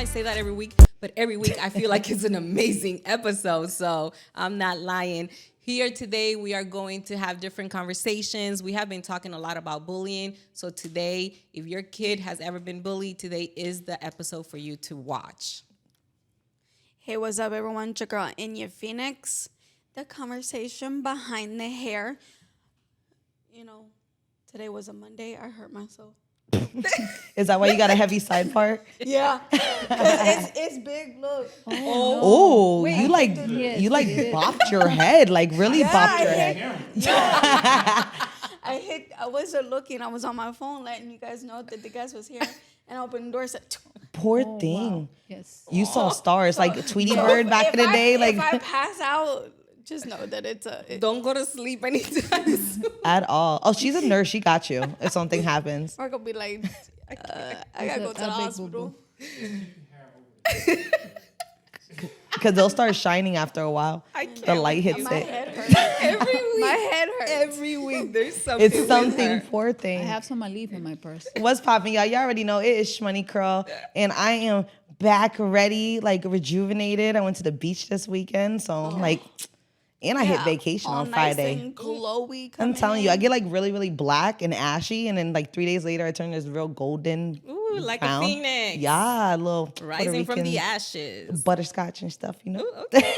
say that every week, but every week I feel like it's an amazing episode, so I'm not lying. Here today, we are going to have different conversations. We have been talking a lot about bullying, so today, if your kid has ever been bullied, today is the episode for you to watch. Hey, what's up, everyone? It's your girl, Enya Phoenix. The conversation behind the hair. You know, today was a Monday. I hurt myself. Is that why you got a heavy side part? Yeah. it's big, look. Oh, Wait, you like bopped your head, like really bopped your head. I wasn't looking. I was on my phone letting you guys know that the guest was here. And I opened the door and said, Poor thing. Wow. Yes. You saw stars like Tweety Bird back in the day. Like if I pass out, just know that Don't go to sleep anytime soon. at all. Oh, she's a nurse. She got you if something happens. We're going to be like, I got to go to the hospital. Because they'll start shining after a while. The light hits My it. head hurts. Every week. My head hurts. Every week there's something. It's something, poor I thing. have some Aleve in my purse. What's popping, y'all? Y'all already know it is Shhmoney Curl, and I am back ready, like rejuvenated. I went to the beach this weekend, so and I hit vacation all on nice Friday. And glowy. I'm telling you, I get like really, really black and ashy, and then like 3 days later, I turn this real golden. Ooh, like brown. a phoenix. Yeah, a little Rising Puerto from the Rican ashes. butterscotch and stuff, you know. Ooh, okay.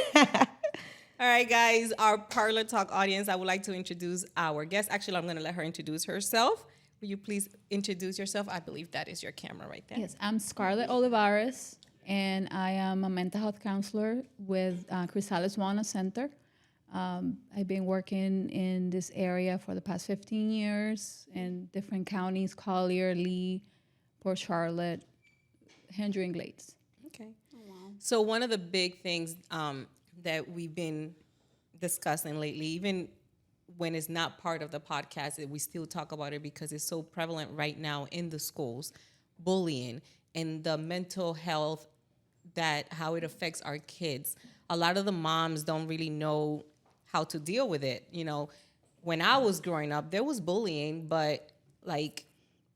All right, guys, our Parlor Talk audience, I would like to introduce our guest. Actually, I'm going to let her introduce herself. Will you please introduce yourself? I believe that is your camera right there. Yes, I'm Scarlett Olivares, and I am a mental health counselor with Chrysalis Wellness Center. I've been working in this area for the past 15 years in different counties: Collier, Lee, Port Charlotte, Hendry, and Glades. Okay. Oh, wow. So one of the big things that we've been discussing lately, even when it's not part of the podcast, we still talk about it because it's so prevalent right now in the schools, bullying and the mental health, how it affects our kids. A lot of the moms don't really know how to deal with it. You know, when I was growing up, there was bullying, but like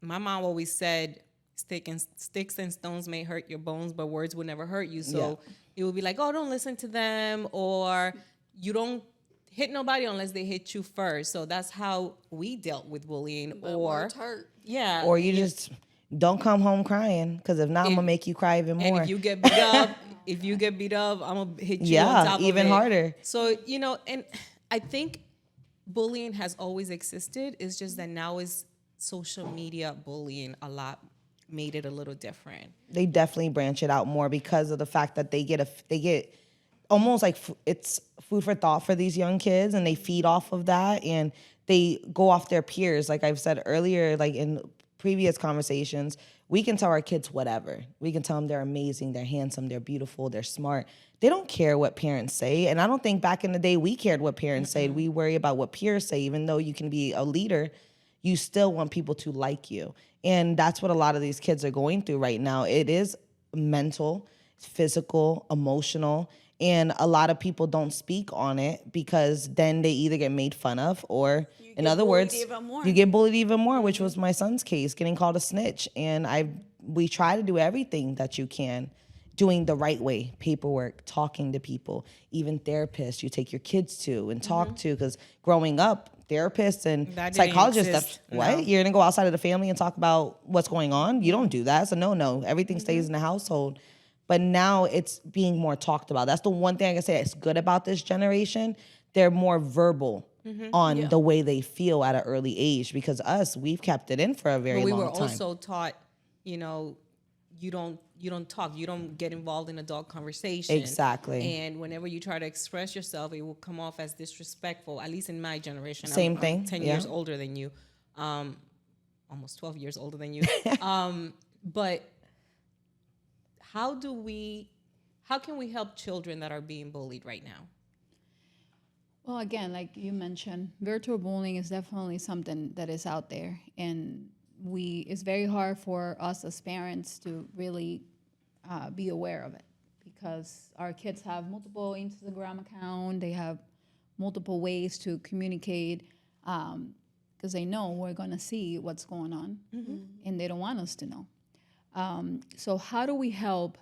my mom always said, sticks and stones may hurt your bones, but words would never hurt you. So it would be like, oh, don't listen to them, or you don't hit nobody unless they hit you first. So that's how we dealt with bullying. But or words hurt. yeah, Or you just don't come home crying, because if not, I'm gonna make you cry even more. and if you get beat up, I'm gonna hit you on top even of it. harder. So and I think bullying has always existed. It's just that now is social media bullying a lot. Made it a little different. They definitely branch it out more because of the fact that they get almost like it's food for thought for these young kids, and they feed off of that, and they go off their peers. Like I've said earlier, like in previous conversations, we can tell our kids whatever. We can tell them they're amazing, they're handsome, they're beautiful, they're smart. They don't care what parents say, and I don't think back in the day we cared what parents said. We worry about what peers say. Even though you can be a leader, you still want people to like you. And that's what a lot of these kids are going through right now. It is mental, physical, emotional, and a lot of people don't speak on it because then they either get made fun of, or in other words, you get bullied even more, which was my son's case, getting called a snitch. And we try to do everything that you can, doing the right way, paperwork, talking to people, even therapists you take your kids to and talk to, because growing up, therapists and psychologists, what? You're gonna go outside of the family and talk about what's going on? You don't do that. It's a no. Everything stays in the household. But now it's being more talked about. That's the one thing I can say that's good about this generation. They're more verbal on the way they feel at an early age, because we've kept it in for a very long time. We were also taught, you don't talk, you don't get involved in adult conversation. Exactly. And whenever you try to express yourself, it will come off as disrespectful, at least in my generation. Same thing. I'm 10 years older than you, almost 12 years older than you. But how can we help children that are being bullied right now? Well, again, like you mentioned, virtual bullying is definitely something that is out there, and it's very hard for us as parents to really be aware of it, because our kids have multiple Instagram accounts, they have multiple ways to communicate, because they know we're going to see what's going on, and they don't want us to know. So how do we help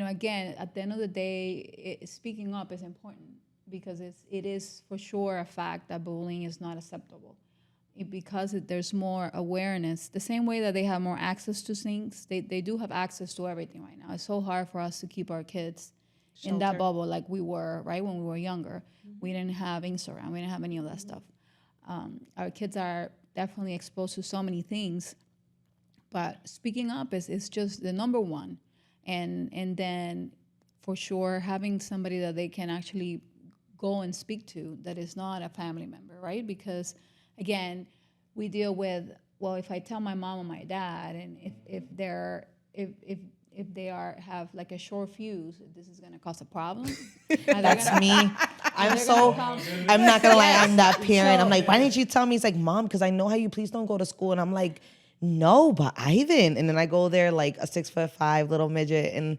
again, at the end of the day, speaking up is important because it is for sure a fact that bullying is not acceptable. Because there's more awareness, the same way that they have more access to things, they do have access to everything right now. It's so hard for us to keep our kids in that bubble like we were, right, when we were younger. We didn't have Instagram. We didn't have any of that stuff. Our kids are definitely exposed to so many things. But speaking up is just the number one. And then for sure having somebody that they can actually go and speak to that is not a family member, right? Because again, we deal with, well, if I tell my mom or my dad, and if they have like a short fuse, this is gonna cause a problem. That's me. I'm not gonna lie, I'm that parent. I'm like, why didn't you tell me? It's like, Mom, because I know how you please don't go to school. And I'm like, no, but Ivan. And then I go there like a 6'5" little midget and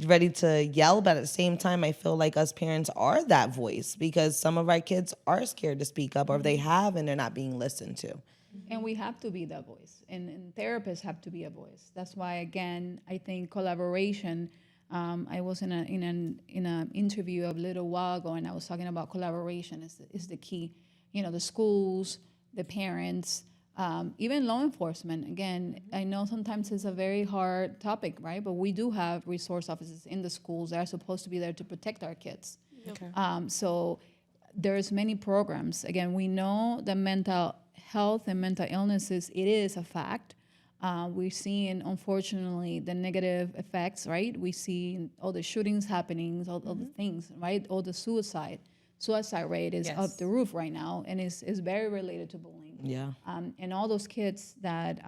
ready to yell, but at the same time, I feel like us parents are that voice because some of our kids are scared to speak up, or if they have and they're not being listened to. And we have to be that voice, and therapists have to be a voice. That's why, again, I think collaboration. I was in an interview a little while ago, and I was talking about collaboration is the key. The schools, the parents. Even law enforcement, again, I know sometimes it's a very hard topic, right? But we do have resource officers in the schools that are supposed to be there to protect our kids. Okay. So there's many programs. Again, we know that mental health and mental illnesses, it is a fact. We're seeing, unfortunately, the negative effects, right? We see all the shootings happening, all the things, right? All the suicide rate is up the roof right now, and is very related to bullying. Yeah. And all those kids that,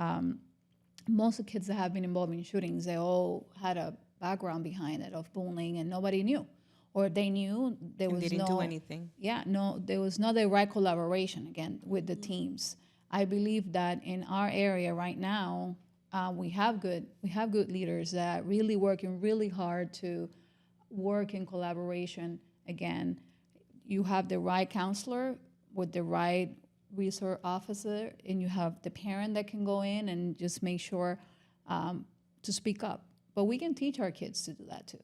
most of the kids that have been involved in shootings, they all had a background behind it of bullying, and nobody knew. Or they knew there was they didn't do anything. Yeah, no, there was not the right collaboration, again, with the teams. I believe that in our area right now, we have good leaders that really working really hard to work in collaboration. Again, you have the right counselor with the right resource officer, and you have the parent that can go in and just make sure to speak up. But we can teach our kids to do that too.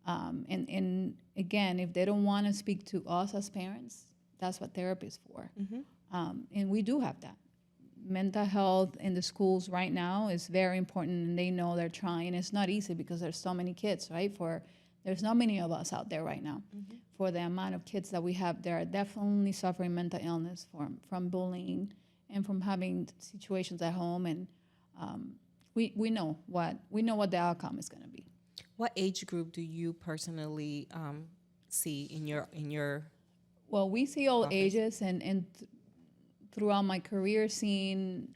And again, if they don't want to speak to us as parents, that's what therapy is for. And we do have that. Mental health in the schools right now is very important, and they know they're trying. It's not easy because there's so many kids, right? There's not many of us out there right now. For the amount of kids that we have, they are definitely suffering mental illness from bullying and from having situations at home. And we know what the outcome is going to be. What age group do you personally see in your? Well, we see all ages, and throughout my career, seeing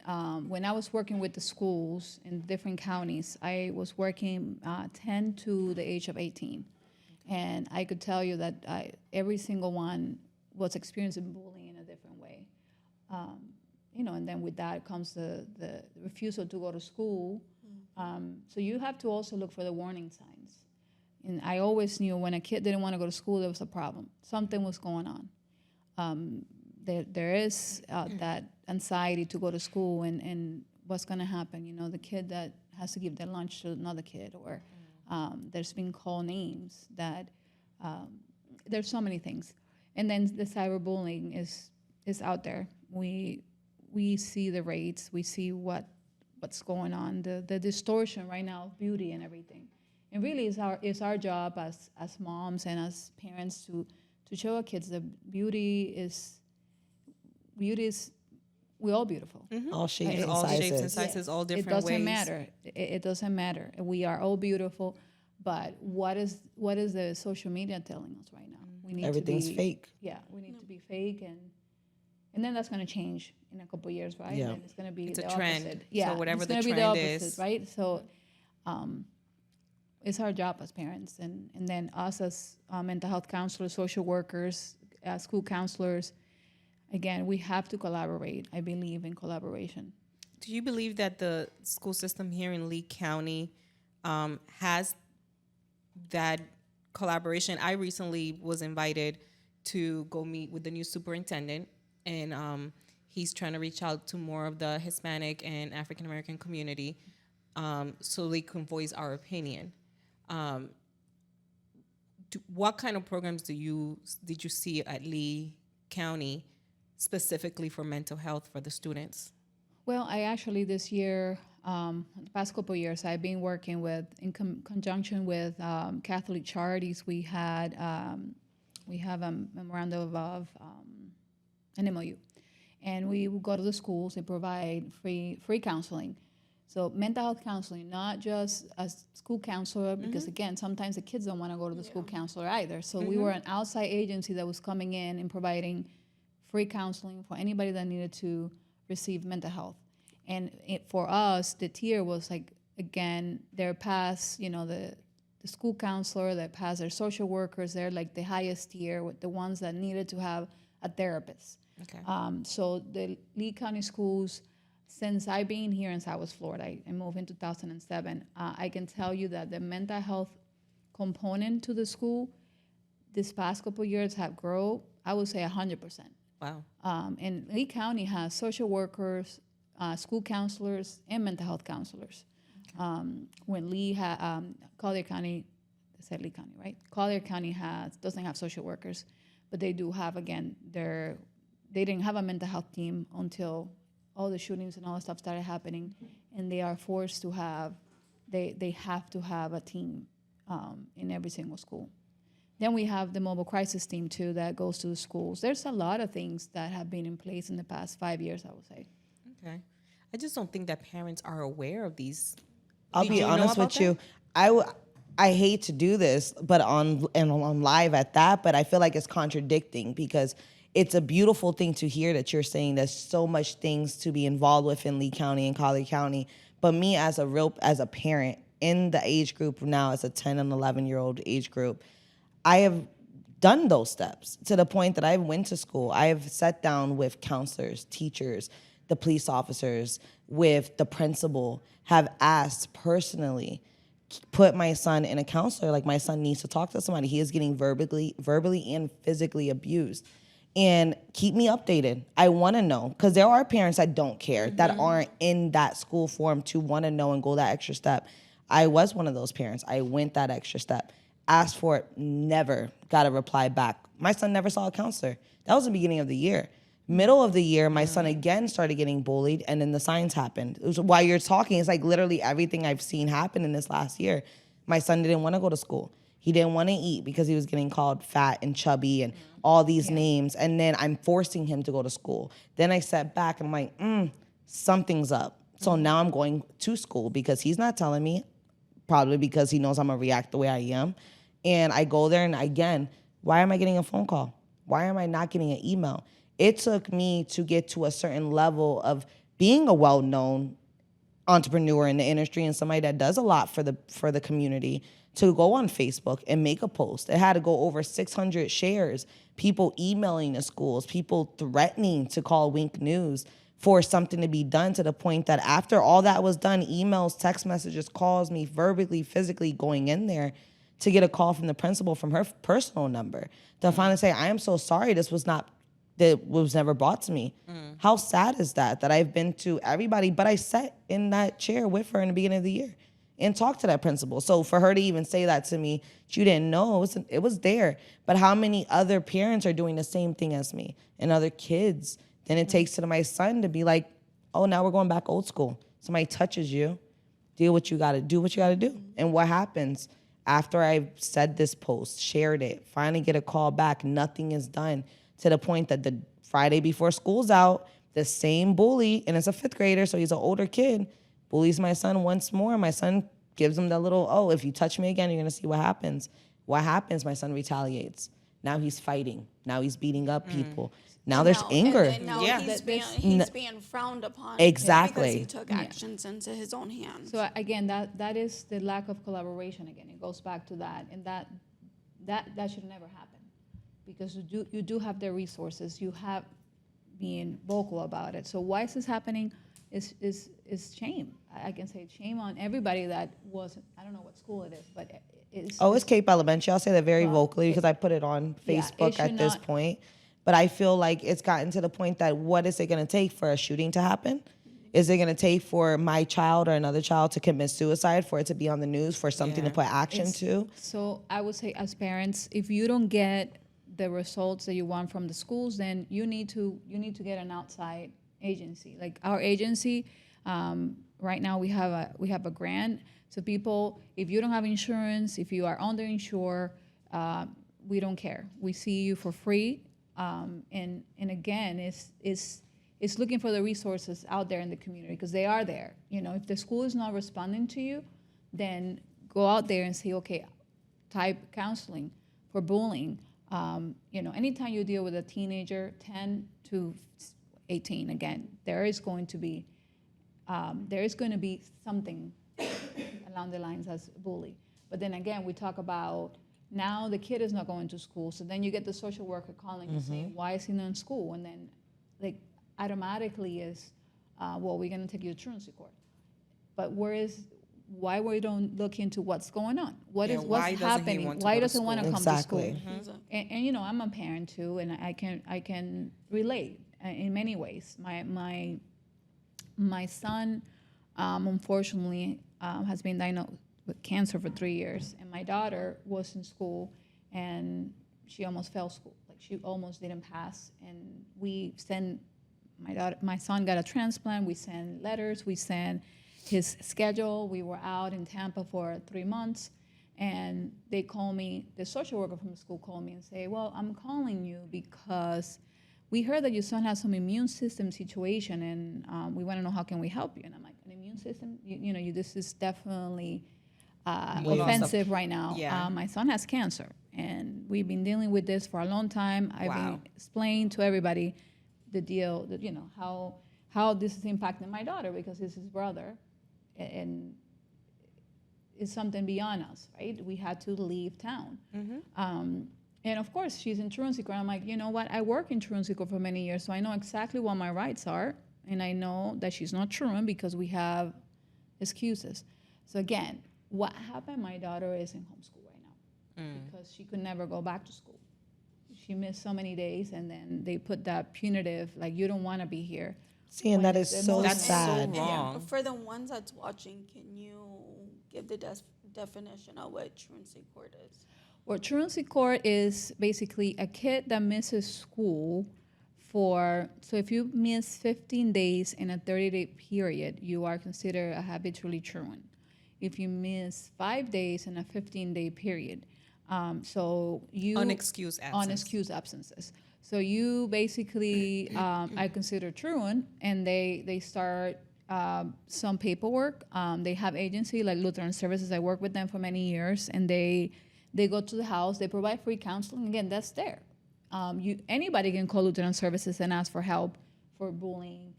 when I was working with the schools in different counties, I was working 10 to the age of 18. And I could tell you that every single one was experiencing bullying in a different way. And then with that comes the refusal to go to school. So you have to also look for the warning signs. And I always knew when a kid didn't want to go to school, there was a problem. Something was going on. There is that anxiety to go to school and what's going to happen. The kid that has to give their lunch to another kid, or there's been called names that there's so many things. And then the cyberbullying is out there. We see the rates. We see what's going on, the distortion right now of beauty and everything. And really it's our job as moms and as parents to show our kids that beauty is we're all beautiful. All shapes and all sizes. shapes and sizes, all different It doesn't ways. matter. It doesn't matter. We are all beautiful. But what is the social media telling us right now? We need Everything's fake. Yeah, we need to be fake, and then that's going to change in a couple of years, right? Yeah. And it's going to be It's the a trend. opposite. So Yeah, whatever it's the gonna be trend opposite, is. right? So, it's our job as parents, and then us as mental health counselors, social workers, school counselors. Again, we have to collaborate. I believe in collaboration. Do you believe that the school system here in Lee County has that collaboration? I recently was invited to go meet with the new superintendent, and he's trying to reach out to more of the Hispanic and African American community so they can voice our opinion. what kind of programs did you see at Lee County specifically for mental health for the students? Well, I actually this year, the past couple of years, I've been working with, in conjunction with Catholic Charities. We have a memorandum of an MOU, and we will go to the schools and provide free counseling. So mental health counseling, not just a school counselor, because again, sometimes the kids don't want to go to the school counselor either. So we were an outside agency that was coming in and providing free counseling for anybody that needed to receive mental health. And for us, the tier was like, again, they're past, the school counselor, they're past their social workers, they're like the highest tier, with the ones that needed to have a therapist. Okay. So the Lee County schools, since I've been here in Southwest Florida, I moved in 2007, I can tell you that the mental health component to the school this past couple of years have grown, I would say 100%. Wow. And Lee County has social workers, school counselors, and mental health counselors. When Collier County, I said Lee County, right? Collier County doesn't have social workers, but they do have, again, they didn't have a mental health team until all the shootings and all that stuff started happening, and they are forced to have, they have to have a team in every single school. Then we have the mobile crisis team too that goes to the schools. There's a lot of things that have been in place in the past 5 years, I would say. Okay. I just don't think that parents are aware of these. I'll be honest with you. I hate to do this, but on live at that, but I feel like it's contradicting because it's a beautiful thing to hear that you're saying there's so much things to be involved with in Lee County and Collier County. But me as a parent in the age group now, as a 10 and 11-year-old age group, I have done those steps to the point that I went to school. I have sat down with counselors, teachers, the police officers, with the principal, have asked personally, put my son in a counselor. Like, my son needs to talk to somebody. He is getting verbally and physically abused. And keep me updated. I want to know, because there are parents that don't care, that aren't in that school form to want to know and go that extra step. I was one of those parents. I went that extra step, asked for it, never got a reply back. My son never saw a counselor. That was the beginning of the year. Middle of the year, my son again started getting bullied, and then the signs happened. It was, while you're talking, it's like literally everything I've seen happen in this last year. My son didn't want to go to school. He didn't want to eat because he was getting called fat and chubby and all these names. And then I'm forcing him to go to school. Then I sat back and I'm like, something's up. So now I'm going to school because he's not telling me, probably because he knows I'm going to react the way I am. And I go there, and again, why am I getting a phone call? Why am I not getting an email? It took me to get to a certain level of being a well-known entrepreneur in the industry and somebody that does a lot for the community to go on Facebook and make a post. It had to go over 600 shares, people emailing the schools, people threatening to call Wink News for something to be done, to the point that after all that was done, emails, text messages, calls, me verbally, physically going in there to get a call from the principal from her personal number to finally say, I am so sorry, that was never brought to me. How sad is that I've been to everybody, but I sat in that chair with her in the beginning of the year and talked to that principal. So for her to even say that to me, you didn't know, it was there. But how many other parents are doing the same thing as me and other kids? Then it takes to my son to be like, oh, now we're going back old school. Somebody touches you, do what you got to do. And what happens after I've said this post, shared it, finally get a call back, nothing is done, to the point that the Friday before school's out, the same bully, and it's a 5th grader, so he's an older kid, bullies my son once more. My son gives him that little, oh, if you touch me again, you're going to see what happens. What happens? My son retaliates. Now he's fighting. Now he's beating up people. Now there's anger. And now he's being frowned upon. Exactly. Because he took actions into his own hands. So again, that is the lack of collaboration again. It goes back to that, and that should never happen, because you do have the resources. You have being vocal about it. So why is this happening? Is shame. I can say shame on everybody that wasn't. I don't know what school it is, but it's Cape Elementary. I'll say that very vocally because I put it on Facebook at this point. But I feel like it's gotten to the point that what is it going to take for a shooting to happen? Is it going to take for my child or another child to commit suicide for it to be on the news, for something to put action to? So I would say, as parents, if you don't get the results that you want from the schools, then you need to get an outside agency. Like our agency, right now we have a grant. So people, if you don't have insurance, if you are underinsured, we don't care. We see you for free. And again, it's looking for the resources out there in the community, because they are there. You know, if the school is not responding to you, then go out there and say, okay, type counseling for bullying. You know, anytime you deal with a teenager, 10 to 18, again, there is going to be something along the lines as bully. But then again, we talk about now the kid is not going to school, so then you get the social worker calling and saying, why is he not in school? And then, like, automatically is, well, we're going to take you to truancy court. But why we don't look into what's going on? What's happening? Why doesn't he want to come to school? And you know, I'm a parent too, and I can relate in many ways. My son, unfortunately, has been diagnosed with cancer for 3 years, and my daughter was in school, and she almost failed school. Like, she almost didn't pass, and we sent my son got a transplant. We sent letters. We sent his schedule. We were out in Tampa for 3 months, and they called me. The social worker from the school called me and say, "Well, I'm calling you because we heard that your son has some immune system situation, and we want to know how can we help you." And I'm like, "An immune system? This is definitely offensive right now. Yeah. My son has cancer, and we've been dealing with this for a long time. I've been explaining to everybody the deal, that how this is impacting my daughter, because it's his brother, and it's something beyond us, right? We had to leave town." And of course, she's in truancy court. I'm like, you know what? I work in truancy court for many years, so I know exactly what my rights are, and I know that she's not truant because we have excuses. So again, what happened? My daughter is in homeschool right now because she could never go back to school. She missed so many days, and then they put that punitive, like, you don't want to be here. See, and that is so That's so sad. wrong. For the ones that's watching, can you give the definition of what truancy court is? Well, truancy court is basically a kid that misses school so if you miss 15 days in a 30-day period, you are considered a habitually truant. If you miss 5 days in a 15-day period, unexcused absences. So you basically are considered truant, and they start some paperwork. They have agency like Lutheran Services. I worked with them for many years, and they go to the house. They provide free counseling. Again, that's there. Anybody can call Lutheran Services and ask for help for bullying.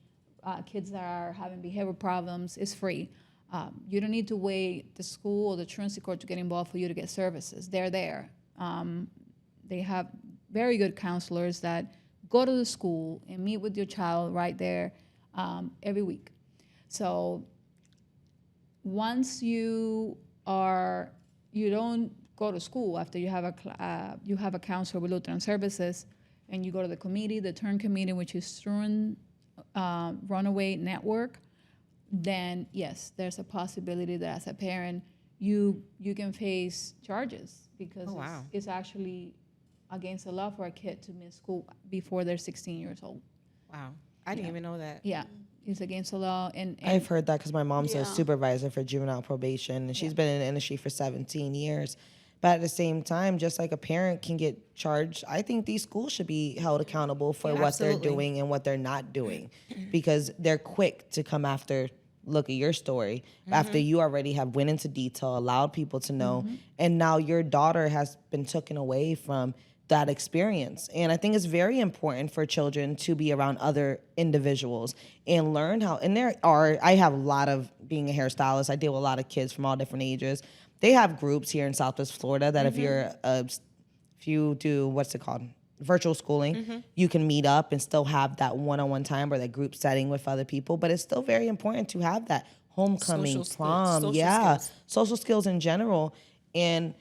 Kids that are having behavioral problems, it's free. You don't need to wait the school or the truancy court to get involved for you to get services. They're there. They have very good counselors that go to the school and meet with your child right there every week. So once you don't go to school after you have a counselor with Lutheran Services, and you go to the committee, the TURN committee, which is Truant Runaway Network, then yes, there's a possibility that as a parent, you can face charges, because it's actually against the law for a kid to miss school before they're 16 years old. Wow. I didn't even know that. Yeah, it's against the law. And I've heard that because my mom's a supervisor for juvenile probation, and she's been in the industry for 17 years. But at the same time, just like a parent can get charged, I think these schools should be held accountable for what they're doing and what they're not doing, because they're quick to come after. Look at your story after you already have went into detail, allowed people to know, and now your daughter has been taken away from that experience. And I think it's very important for children to be around other individuals and learn how. And I have a lot of, being a hairstylist, I deal with a lot of kids from all different ages. They have groups here in Southwest Florida that if you do, what's it called? Virtual schooling, you can meet up and still have that one-on-one time or that group setting with other people. But it's still very important to have that homecoming, prom, social skills in general. And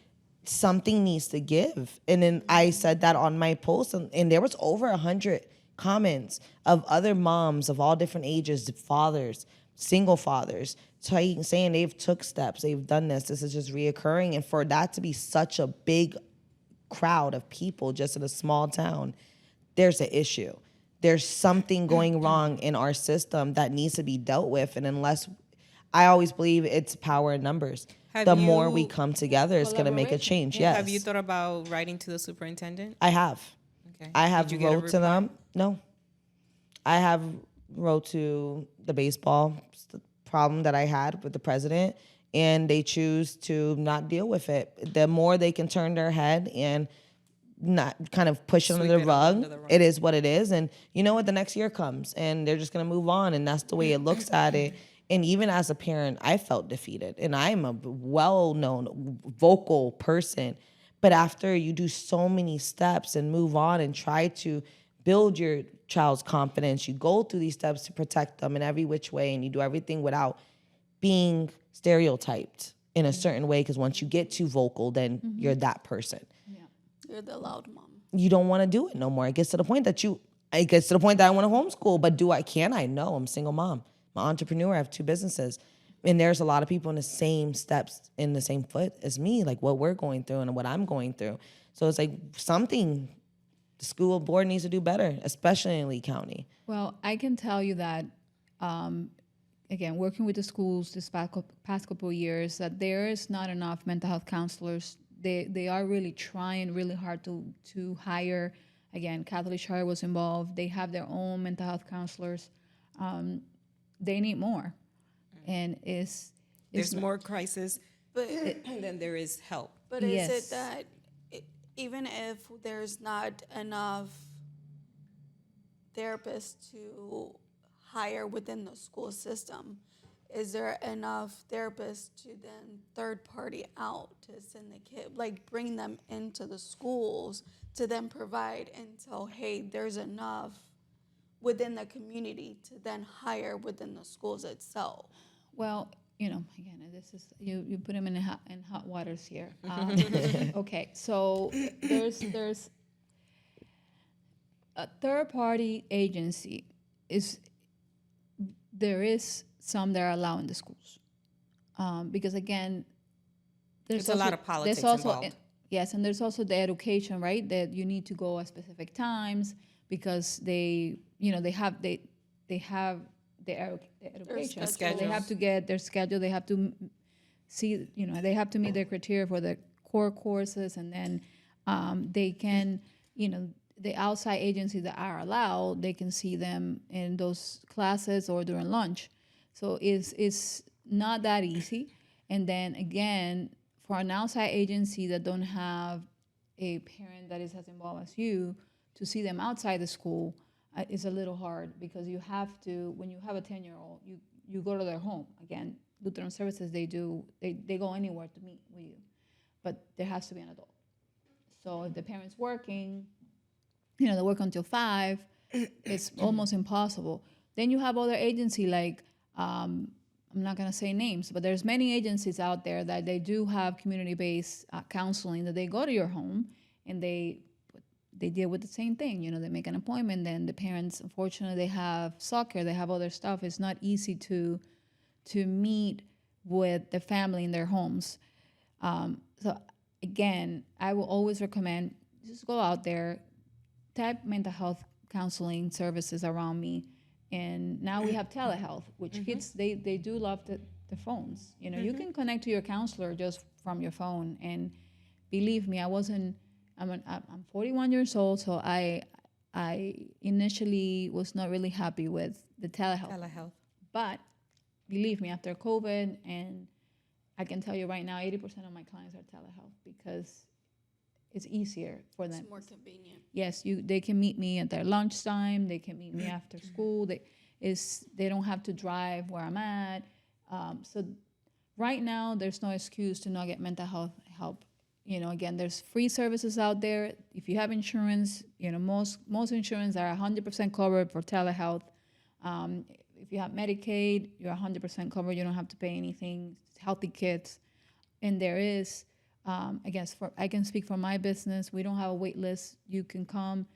something needs to give. And then I said that on my post, and there was over 100 comments of other moms of all different ages, fathers, single fathers, saying they've took steps, they've done this is just reoccurring. And for that to be such a big crowd of people just in a small town, there's an issue. There's something going wrong in our system that needs to be dealt with. And unless, I always believe it's power in numbers. The more we come together, it's going to make a change. Yes. Have you thought about writing to the superintendent? I have. Okay. I have Did you get a wrote to reply? them. No. I have wrote to the baseball problem that I had with the president, and they choose to not deal with it. The more they can turn their head and not kind of push it under the rug, it is what it is. And you know what? The next year comes, and they're just going to move on, and that's the way it looks at it. And even as a parent, I felt defeated, and I'm a well-known, vocal person. But after you do so many steps and move on and try to build your child's confidence, you go through these steps to protect them in every which way, and you do everything without being stereotyped in a certain way, because once you get too vocal, then you're that person. You're the loud mom. You don't want to do it no more. It gets to the point that I want to homeschool, but can I? No, I'm a single mom. I'm an entrepreneur. I have 2 businesses. And there's a lot of people in the same steps, in the same foot as me, like what we're going through and what I'm going through. So it's like something the school board needs to do better, especially in Lee County. Well, I can tell you that, again, working with the schools this past couple of years, that there is not enough mental health counselors. They are really trying really hard to hire. Again, Catholic Charter was involved. They have their own mental health counselors. They need more, and There's more crisis But than there is help. but is Yes. it that even if there's not enough therapists to hire within the school system, is there enough therapists to then third party out to send the kid, like bring them into the schools to then provide until, hey, there's enough within the community to then hire within the schools itself? Well, again, this is you put them in hot waters here. Okay, so there's a third party agency there is some that are allowed in the schools, because again, There's a lot of politics there's also involved. Yes, and there's also the education, right? That you need to go at specific times because they have their education. So they have to get their schedule. They have to see, they have to meet their criteria for the core courses, and then they can, the outside agencies that are allowed, they can see them in those classes or during lunch. So it's not that easy. And then again, for an outside agency that don't have a parent that is as involved as you, to see them outside the school is a little hard, because you have to, when you have a 10-year-old, you go to their home. Again, Lutheran Services, they go anywhere to meet with you, but there has to be an adult. So if the parent's working, they work until 5, it's almost impossible. Then you have other agency like, I'm not going to say names, but there's many agencies out there that they do have community-based counseling, that they go to your home and they deal with the same thing. They make an appointment. Then the parents, unfortunately, they have soccer, they have other stuff. It's not easy to meet with the family in their homes. So again, I will always recommend just go out there, type mental health counseling services around me. And now we have telehealth, which kids, they do love the phones. You can connect to your counselor just from your phone. And believe me, I'm 41 years old, so I initially was not really happy with the telehealth. But believe me, after COVID, and I can tell you right now, 80% of my clients are telehealth because it's easier for them. It's more convenient. Yes, they can meet me at their lunchtime. They can meet me after school. They don't have to drive where I'm at. So right now, there's no excuse to not get mental health help. Again, there's free services out there. If you have insurance, most insurance are 100% covered for telehealth. If you have Medicaid, you're 100% covered. You don't have to pay anything. It's Healthy Kids. And there is, I can speak for my business. We don't have a wait list. You can come.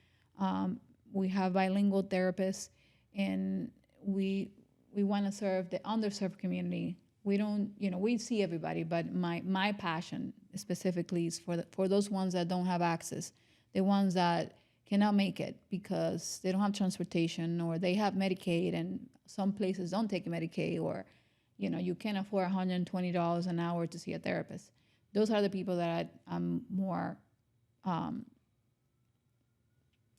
We have bilingual therapists, and we want to serve the underserved community. We don't, we see everybody, but my passion specifically is for those ones that don't have access, the ones that cannot make it because they don't have transportation, or they have Medicaid and some places don't take Medicaid, or you can't afford $120 an hour to see a therapist. Those are the people that I'm more what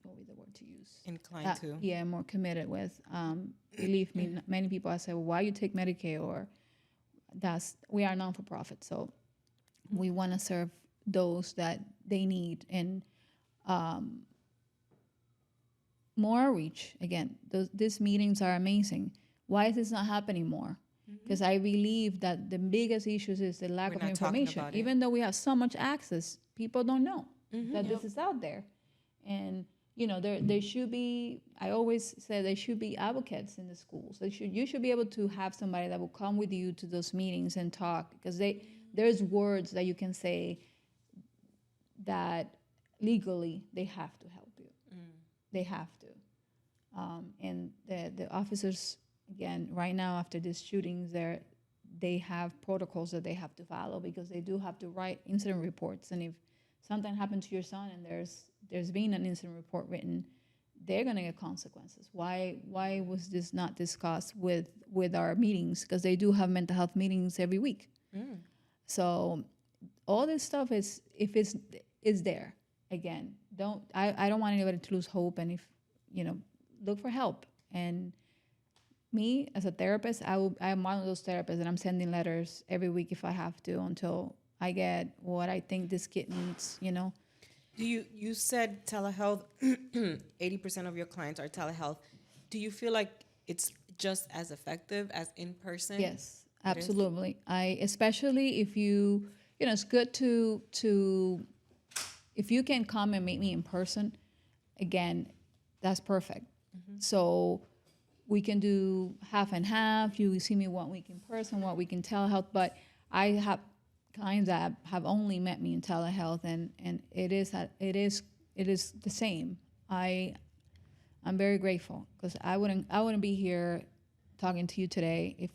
would be the word to use? Inclined to. Yeah, more committed with. Believe me, many people I say, well, why you take Medicaid? Or we are non for profit, so we want to serve those that they need, and more outreach. Again, these meetings are amazing. Why is this not happening more? Because I believe that the biggest issues is the lack of not talking information. about it. Even though we have so much access, people don't know that this is out there. And there should be. I always say there should be advocates in the schools. You should be able to have somebody that will come with you to those meetings and talk, because there's words that you can say that legally they have to help you. They have to. And the officers, again, right now after these shootings, they have protocols that they have to follow, because they do have to write incident reports. And if something happened to your son and there's been an incident report written, they're going to get consequences. Why was this not discussed with our meetings? Because they do have mental health meetings every week. So all this stuff is there. Again, I don't want anybody to lose hope, and if look for help. And me as a therapist, I'm one of those therapists that I'm sending letters every week if I have to, until I get what I think this kid needs. Do you said telehealth? 80% of your clients are telehealth. Do you feel like it's just as effective as in person? Yes, absolutely. Especially if it's good to if you can come and meet me in person. Again, that's perfect. So we can do half and half. You see me 1 week in person, 1 week in telehealth. But I have clients that have only met me in telehealth, and it is the same. I'm very grateful, because I wouldn't be here talking to you today if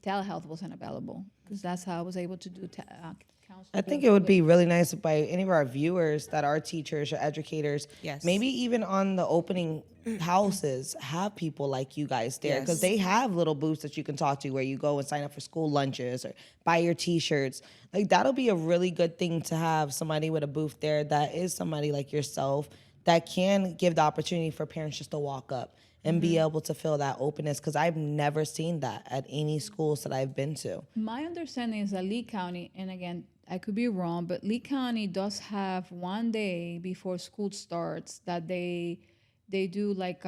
telehealth wasn't available, because that's how I was able to do counseling. I think it would be really nice if by any of our viewers that are teachers or educators, Yes. maybe even on the opening houses, have people like you guys there, because they have little booths that you can talk to where you go and sign up for school lunches or buy your T-shirts. Like, that'll be a really good thing to have somebody with a booth there that is somebody like yourself that can give the opportunity for parents just to walk up and be able to feel that openness, because I've never seen that at any schools that I've been to. My understanding is that Lee County, and again, I could be wrong, but Lee County does have one day before school starts that they do like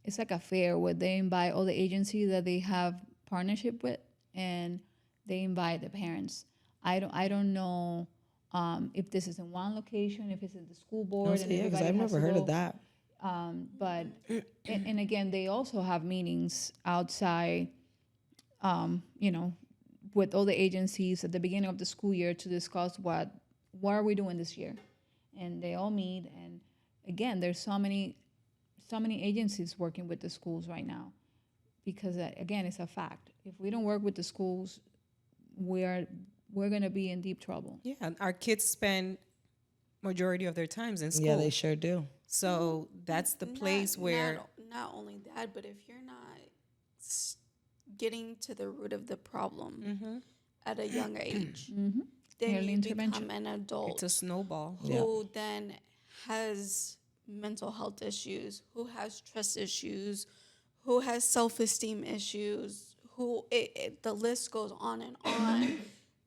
it's like a fair where they invite all the agencies that they have partnership with, and they invite the parents. I don't know if this is in one location, if it's in the school board. Yeah, because I've never heard of that. But and again, they also have meetings outside, with all the agencies at the beginning of the school year to discuss what are we doing this year, and they all meet. And again, there's so many agencies working with the schools right now, because again, it's a fact. If we don't work with the schools, we're going to be in deep trouble. Yeah, our kids spend majority of their times in school. Yeah, they sure do. So that's the place where not only that, but if you're not getting to the root of the problem at a young age, then Early you intervention. become an adult it's a snowball. who then has mental health issues, who has trust issues, who has self-esteem issues, the list goes on and on,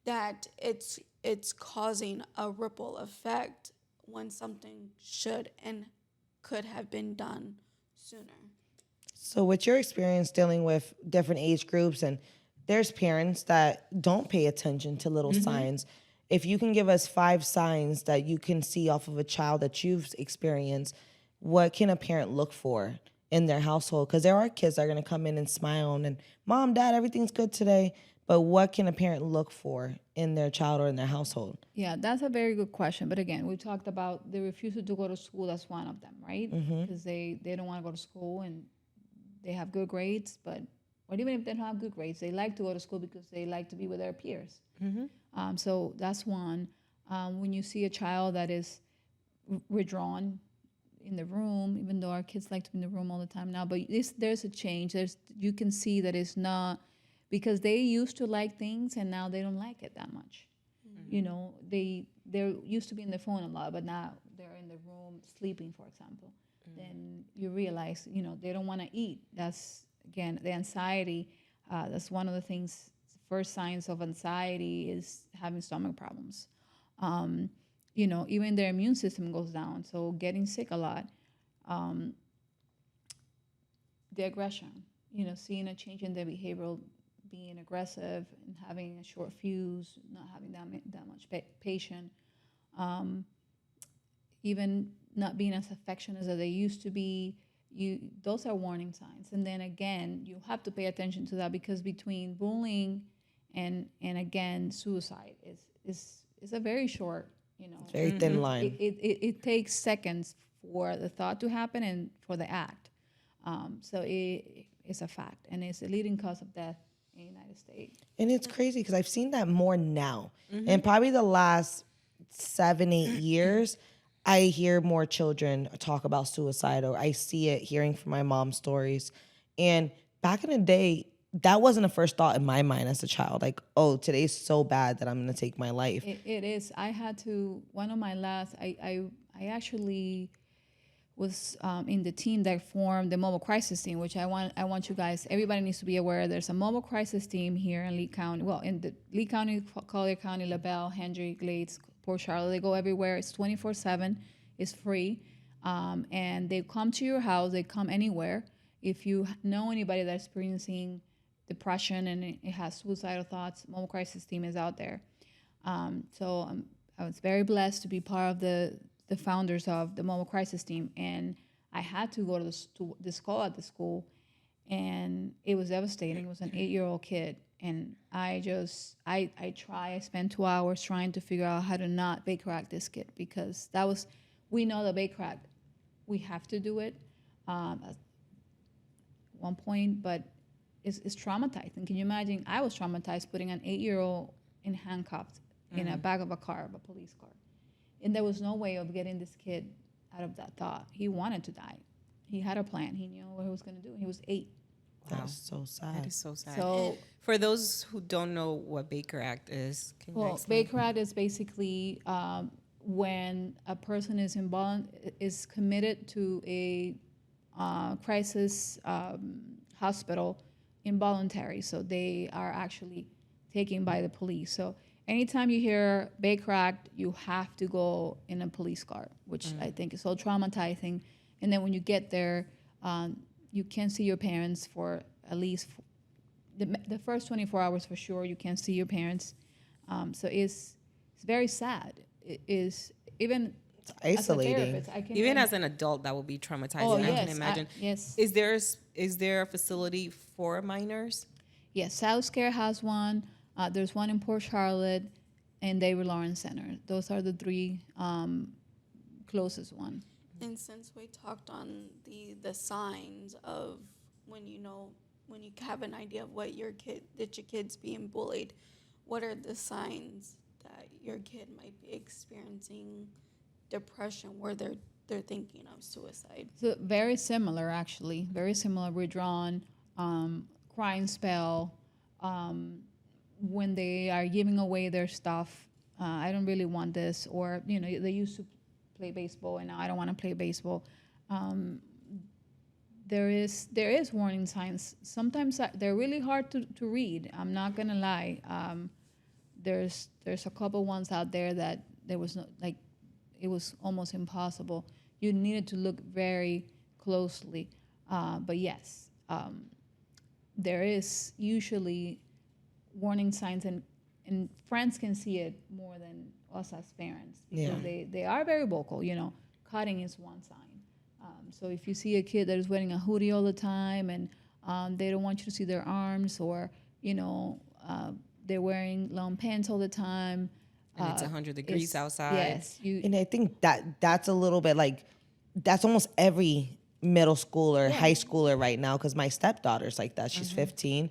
that it's causing a ripple effect when something should and could have been done sooner. So with your experience dealing with different age groups, and there's parents that don't pay attention to little signs, if you can give us 5 signs that you can see off of a child that you've experienced, what can a parent look for in their household? Because there are kids that are going to come in and smile and, Mom, Dad, everything's good today. But what can a parent look for in their child or in their household? Yeah, that's a very good question. But again, we talked about the refusal to go to school. That's one of them, right? Because they don't want to go to school and they have good grades, but or even if they don't have good grades, they like to go to school because they like to be with their peers. So that's one. When you see a child that is withdrawn in the room, even though our kids like to be in the room all the time now, but there's a change. You can see that it's not because they used to like things and now they don't like it that much. You know, they're used to be in the phone a lot, but now they're in the room sleeping, for example. Then you realize, you know, they don't want to eat. That's again the anxiety. That's one of the things. First signs of anxiety is having stomach problems. You know, even their immune system goes down. So getting sick a lot. The aggression, you know, seeing a change in their behavioral, being aggressive and having a short fuse, not having that much patience. Even not being as affectionate as they used to be. Those are warning signs. And then again, you have to pay attention to that because between bullying and again suicide is a very short, you know, Very thin line. it takes seconds for the thought to happen and for the act. So it's a fact, and it's a leading cause of death in the United States. And it's crazy because I've seen that more now. And probably the last 7-8 years, I hear more children talk about suicide, or I see it hearing from my mom's stories. And back in the day, that wasn't a first thought in my mind as a child. Like, oh, today's so bad that I'm going to take my life. It is. I had to, one of my last, I actually was in the team that formed the mobile crisis team, which I want you guys, everybody needs to be aware. There's a mobile crisis team here in Lee County. Well, in the Lee County, Collier County, LaBelle, Hendry, Glades, Port Charlotte. They go everywhere. It's 24/7. It's free. And they come to your house. They come anywhere. If you know anybody that's experiencing depression and it has suicidal thoughts, mobile crisis team is out there. So I was very blessed to be part of the founders of the mobile crisis team, and I had to go to this call at the school, and it was devastating. It was an 8-year-old kid, and I spent 2 hours trying to figure out how to not bait crack this kid, because we know the bait crack, we have to do it at one point, but it's traumatizing. Can you imagine? I was traumatized putting an 8-year-old in handcuffs in a back of a police car. And there was no way of getting this kid out of that thought. He wanted to die. He had a plan. He knew what he was going to do. He was 8. That's so sad. That is so sad. So, for those who don't know what Baker Act is, can you explain? Baker Act is basically when a person is committed to a crisis hospital involuntary. So they are actually taken by the police. So anytime you hear Baker Act, you have to go in a police car, which I think is so traumatizing. And then when you get there, you can't see your parents for at least the first 24 hours for sure. You can't see your parents. So it's very sad. It is even It's isolating. as a therapist, I can Even as an adult, that would be traumatizing. Oh, I yes, can imagine. yes. Is there a facility for minors? Yes, South Scare has one. There's one in Port Charlotte and David Lawrence Center. Those are the 3 closest one. And since we talked on the signs of when you have an idea of what your kid's being bullied, what are the signs that your kid might be experiencing depression where they're thinking of suicide? So very similar, actually. Very similar. Withdrawn, crying spell. When they are giving away their stuff, I don't really want this, or they used to play baseball and now I don't want to play baseball. There is warning signs. Sometimes they're really hard to read. I'm not gonna lie. There's a couple ones out there that there was no, like, it was almost impossible. You needed to look very closely. But yes, there is usually warning signs, and friends can see it more than us as parents, because they are very vocal. Cutting is one sign. So if you see a kid that is wearing a hoodie all the time and they don't want you to see their arms, or they're wearing long pants all the time. And it's 100 degrees It's- outside. Yes, And I think that's a little bit like, that's almost every middle schooler, high schooler right now, because my stepdaughter's like that. She's 15.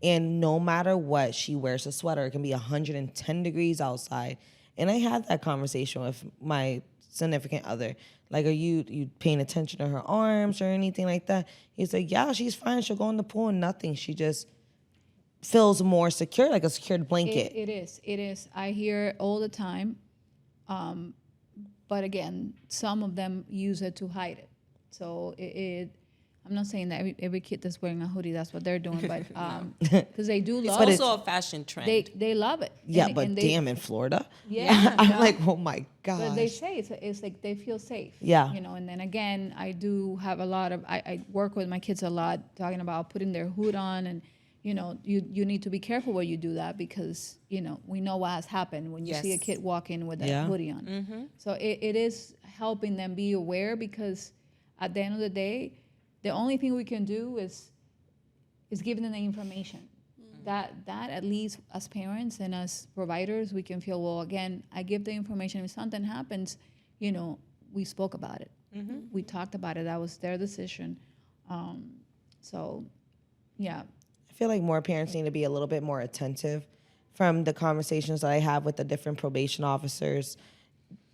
And no matter what, she wears a sweater. It can be 110 degrees outside. And I had that conversation with my significant other. Like, are you paying attention to her arms or anything like that? He's like, yeah, she's fine. She'll go in the pool and nothing. She just feels more secure, like a secured blanket. It is. I hear it all the time. But again, some of them use it to hide it. So I'm not saying that every kid that's wearing a hoodie, that's what they're doing, but because they do It's love it. also a fashion trend. They love it. Yeah, And- but and they- damn, in Florida. Yeah, I'm no. like, oh my gosh. But they say it's like they feel safe. Yeah. You know, and then again, I do have a lot of, I work with my kids a lot talking about putting their hood on and, you know, you need to be careful when you do that because, you know, we know what has happened when you see a Yes. kid walk in with a Yeah. hoodie on. So it is helping them be aware because at the end of the day, the only thing we can do is giving them the information. That at least as parents and as providers, we can feel, well, again, I give the information. If something happens, you know, we spoke about it. We talked about it. That was their decision. So, yeah. I feel like more parents need to be a little bit more attentive from the conversations that I have with the different probation officers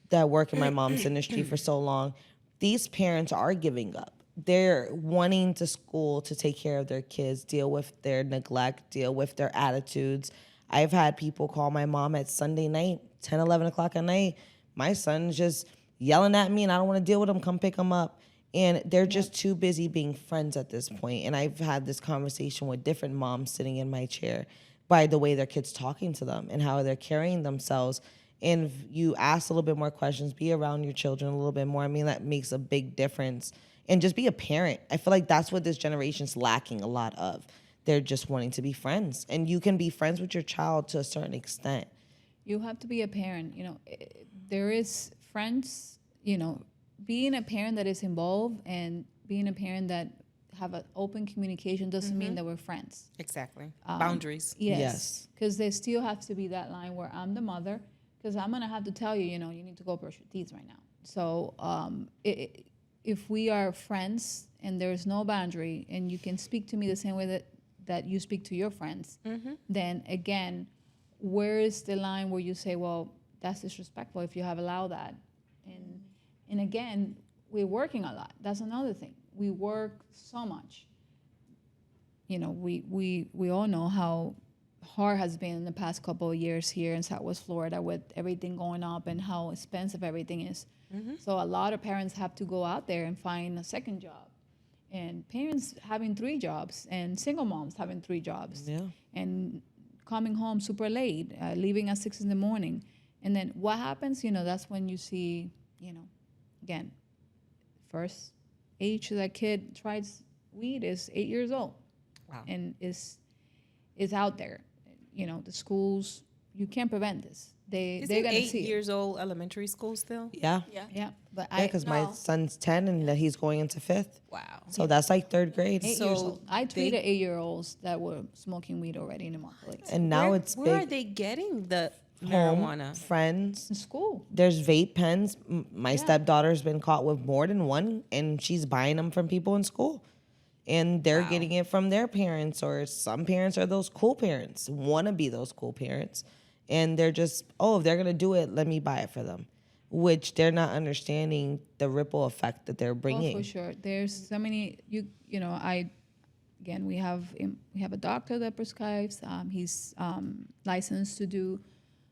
that work in my mom's industry for so long. These parents are giving up. They're wanting to school to take care of their kids, deal with their neglect, deal with their attitudes. I've had people call my mom at Sunday night, 10, 11 o'clock at night. My son's just yelling at me and I don't want to deal with him. Come pick him up. And they're just too busy being friends at this point. And I've had this conversation with different moms sitting in my chair by the way their kids talking to them and how they're carrying themselves. And if you ask a little bit more questions, be around your children a little bit more. I mean, that makes a big difference. And just be a parent. I feel like that's what this generation's lacking a lot of. They're just wanting to be friends. And you can be friends with your child to a certain extent. You have to be a parent. You know, there is friends, you know, being a parent that is involved and being a parent that have an open communication doesn't mean that we're friends. Exactly. Boundaries. Yes. Because there still has to be that line where I'm the mother, because I'm going to have to tell you, you know, you need to go brush your teeth right now. So if we are friends and there's no boundary and you can speak to me the same way that you speak to your friends, then again, where is the line where you say, well, that's disrespectful if you have allowed that? And again, we're working a lot. That's another thing. We work so much. You know, we all know how hard has been in the past couple of years here in Southwest Florida with everything going up and how expensive everything is. So a lot of parents have to go out there and find a second job. And parents having 3 jobs and single moms having 3 jobs. Yeah. And coming home super late, leaving at 6 in the morning. And then what happens? You know, that's when you see, you know, again, first age that kid tries weed is 8 years old. Wow. And is out there. You know, the schools, you can't prevent this. They're Isn't gonna 8 see it. years old elementary school still? Yeah. Yeah, but Yeah, because my No. son's 10 and he's going into 5th. Wow. So that's like 3rd grade. 8 So years old. I they- treated 8-year-olds that were smoking weed already in the marketplace. And now where, it's where are big. they getting the Home, marijuana? friends. In school. There's vape pens. My stepdaughter's been caught with more than one, and she's buying them from people in school. And they're getting it from their parents, or some parents are those cool parents, want to be those cool parents. And they're just, oh, if they're going to do it, let me buy it for them, which they're not understanding the ripple effect that they're bringing. Oh, for sure. There's so many. You know, we have a doctor that prescribes. He's licensed to do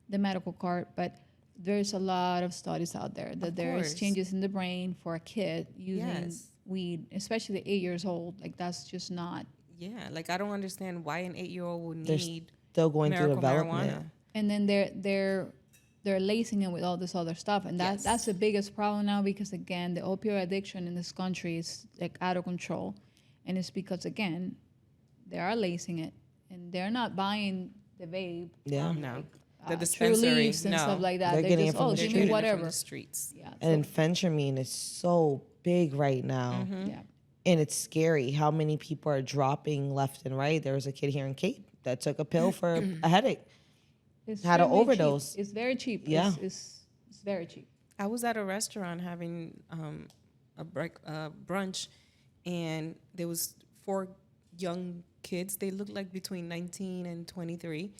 the medical card, but there's a lot of studies out there that there's course. changes in the brain for a kid using Yes. weed, especially 8 years old. Like that's just not. Yeah, like I don't understand why an 8-year-old would They're need still going through miracle development. marijuana. And then they're lacing it with all this other stuff, and Yes. that's the biggest problem now because again, the opioid addiction in this country is like out of control, and it's because again, they are lacing it, and they're not buying the vape. Yeah. No. The True dispensary, Leaves and no. stuff like that. They're They getting just it from the give street. me Getting it whatever. from the streets. Yeah, And amphetamine is so big right now. yeah. And it's scary how many people are dropping left and right. There was a kid here in Cape that took a pill for a headache. It's Had an extremely cheap. overdose. It's very cheap. Yeah. It's very cheap. I was at a restaurant having a brunch, and there was 4 young kids. They looked like between 19 and 23,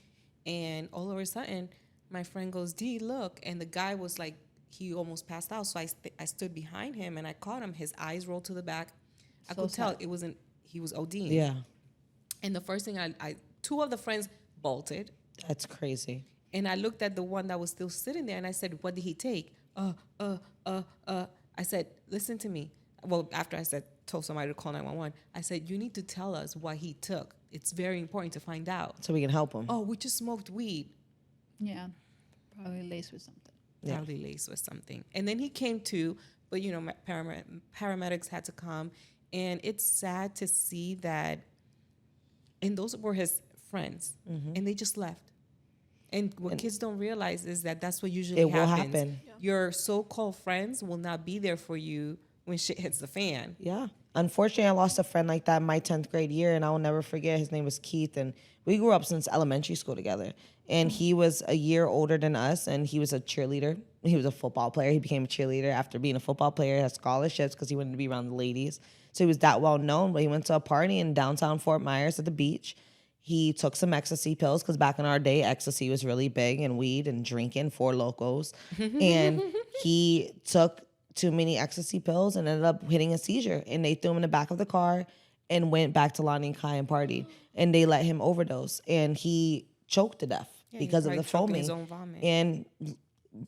and all of a sudden, my friend goes, "Dee, look!" And the guy was like, he almost passed out. So I stood behind him and I caught him. His eyes rolled to the back. I So could tell sad. he was ODing. Yeah, And the first thing I 2 of the friends bolted. that's crazy. And I looked at the one that was still sitting there and I said, "What did he take?" I said, "Listen to me." Well, after told somebody to call 911, I said, "You need to tell us what he took. It's very important to find out." So we can help them. "Oh, we just smoked weed." Yeah, probably laced with something. Yeah. Probably laced with something. And then he came to, but paramedics had to come. And it's sad to see that, and those were his friends, and they just left. And what kids don't realize is that that's what usually It will happens. happen. Yeah. Your so-called friends will not be there for you when shit hits the fan. Yeah. Unfortunately, I lost a friend like that in my 10th grade year, and I will never forget. His name was Keith, and we grew up since elementary school together. And he was a year older than us, and he was a cheerleader. He was a football player. He became a cheerleader after being a football player. He had scholarships because he wanted to be around the ladies. So he was that well known, but he went to a party in downtown Fort Myers at the beach. He took some ecstasy pills because back in our day, ecstasy was really big, and weed and drinking, Four Locos. And he took too many ecstasy pills and ended up hitting a seizure. And they threw him in the back of the car and went back to Lonnie and Kai and partied. And they let him overdose. And he choked to death because of the Choking foaming. his own vomit. And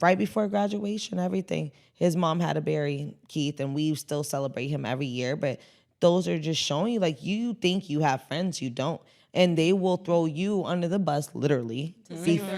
right before graduation, everything, his mom had to bury Keith, and we still celebrate him every year. But those are just showing you, like, you think you have friends, you don't. And they will throw you under the bus, literally,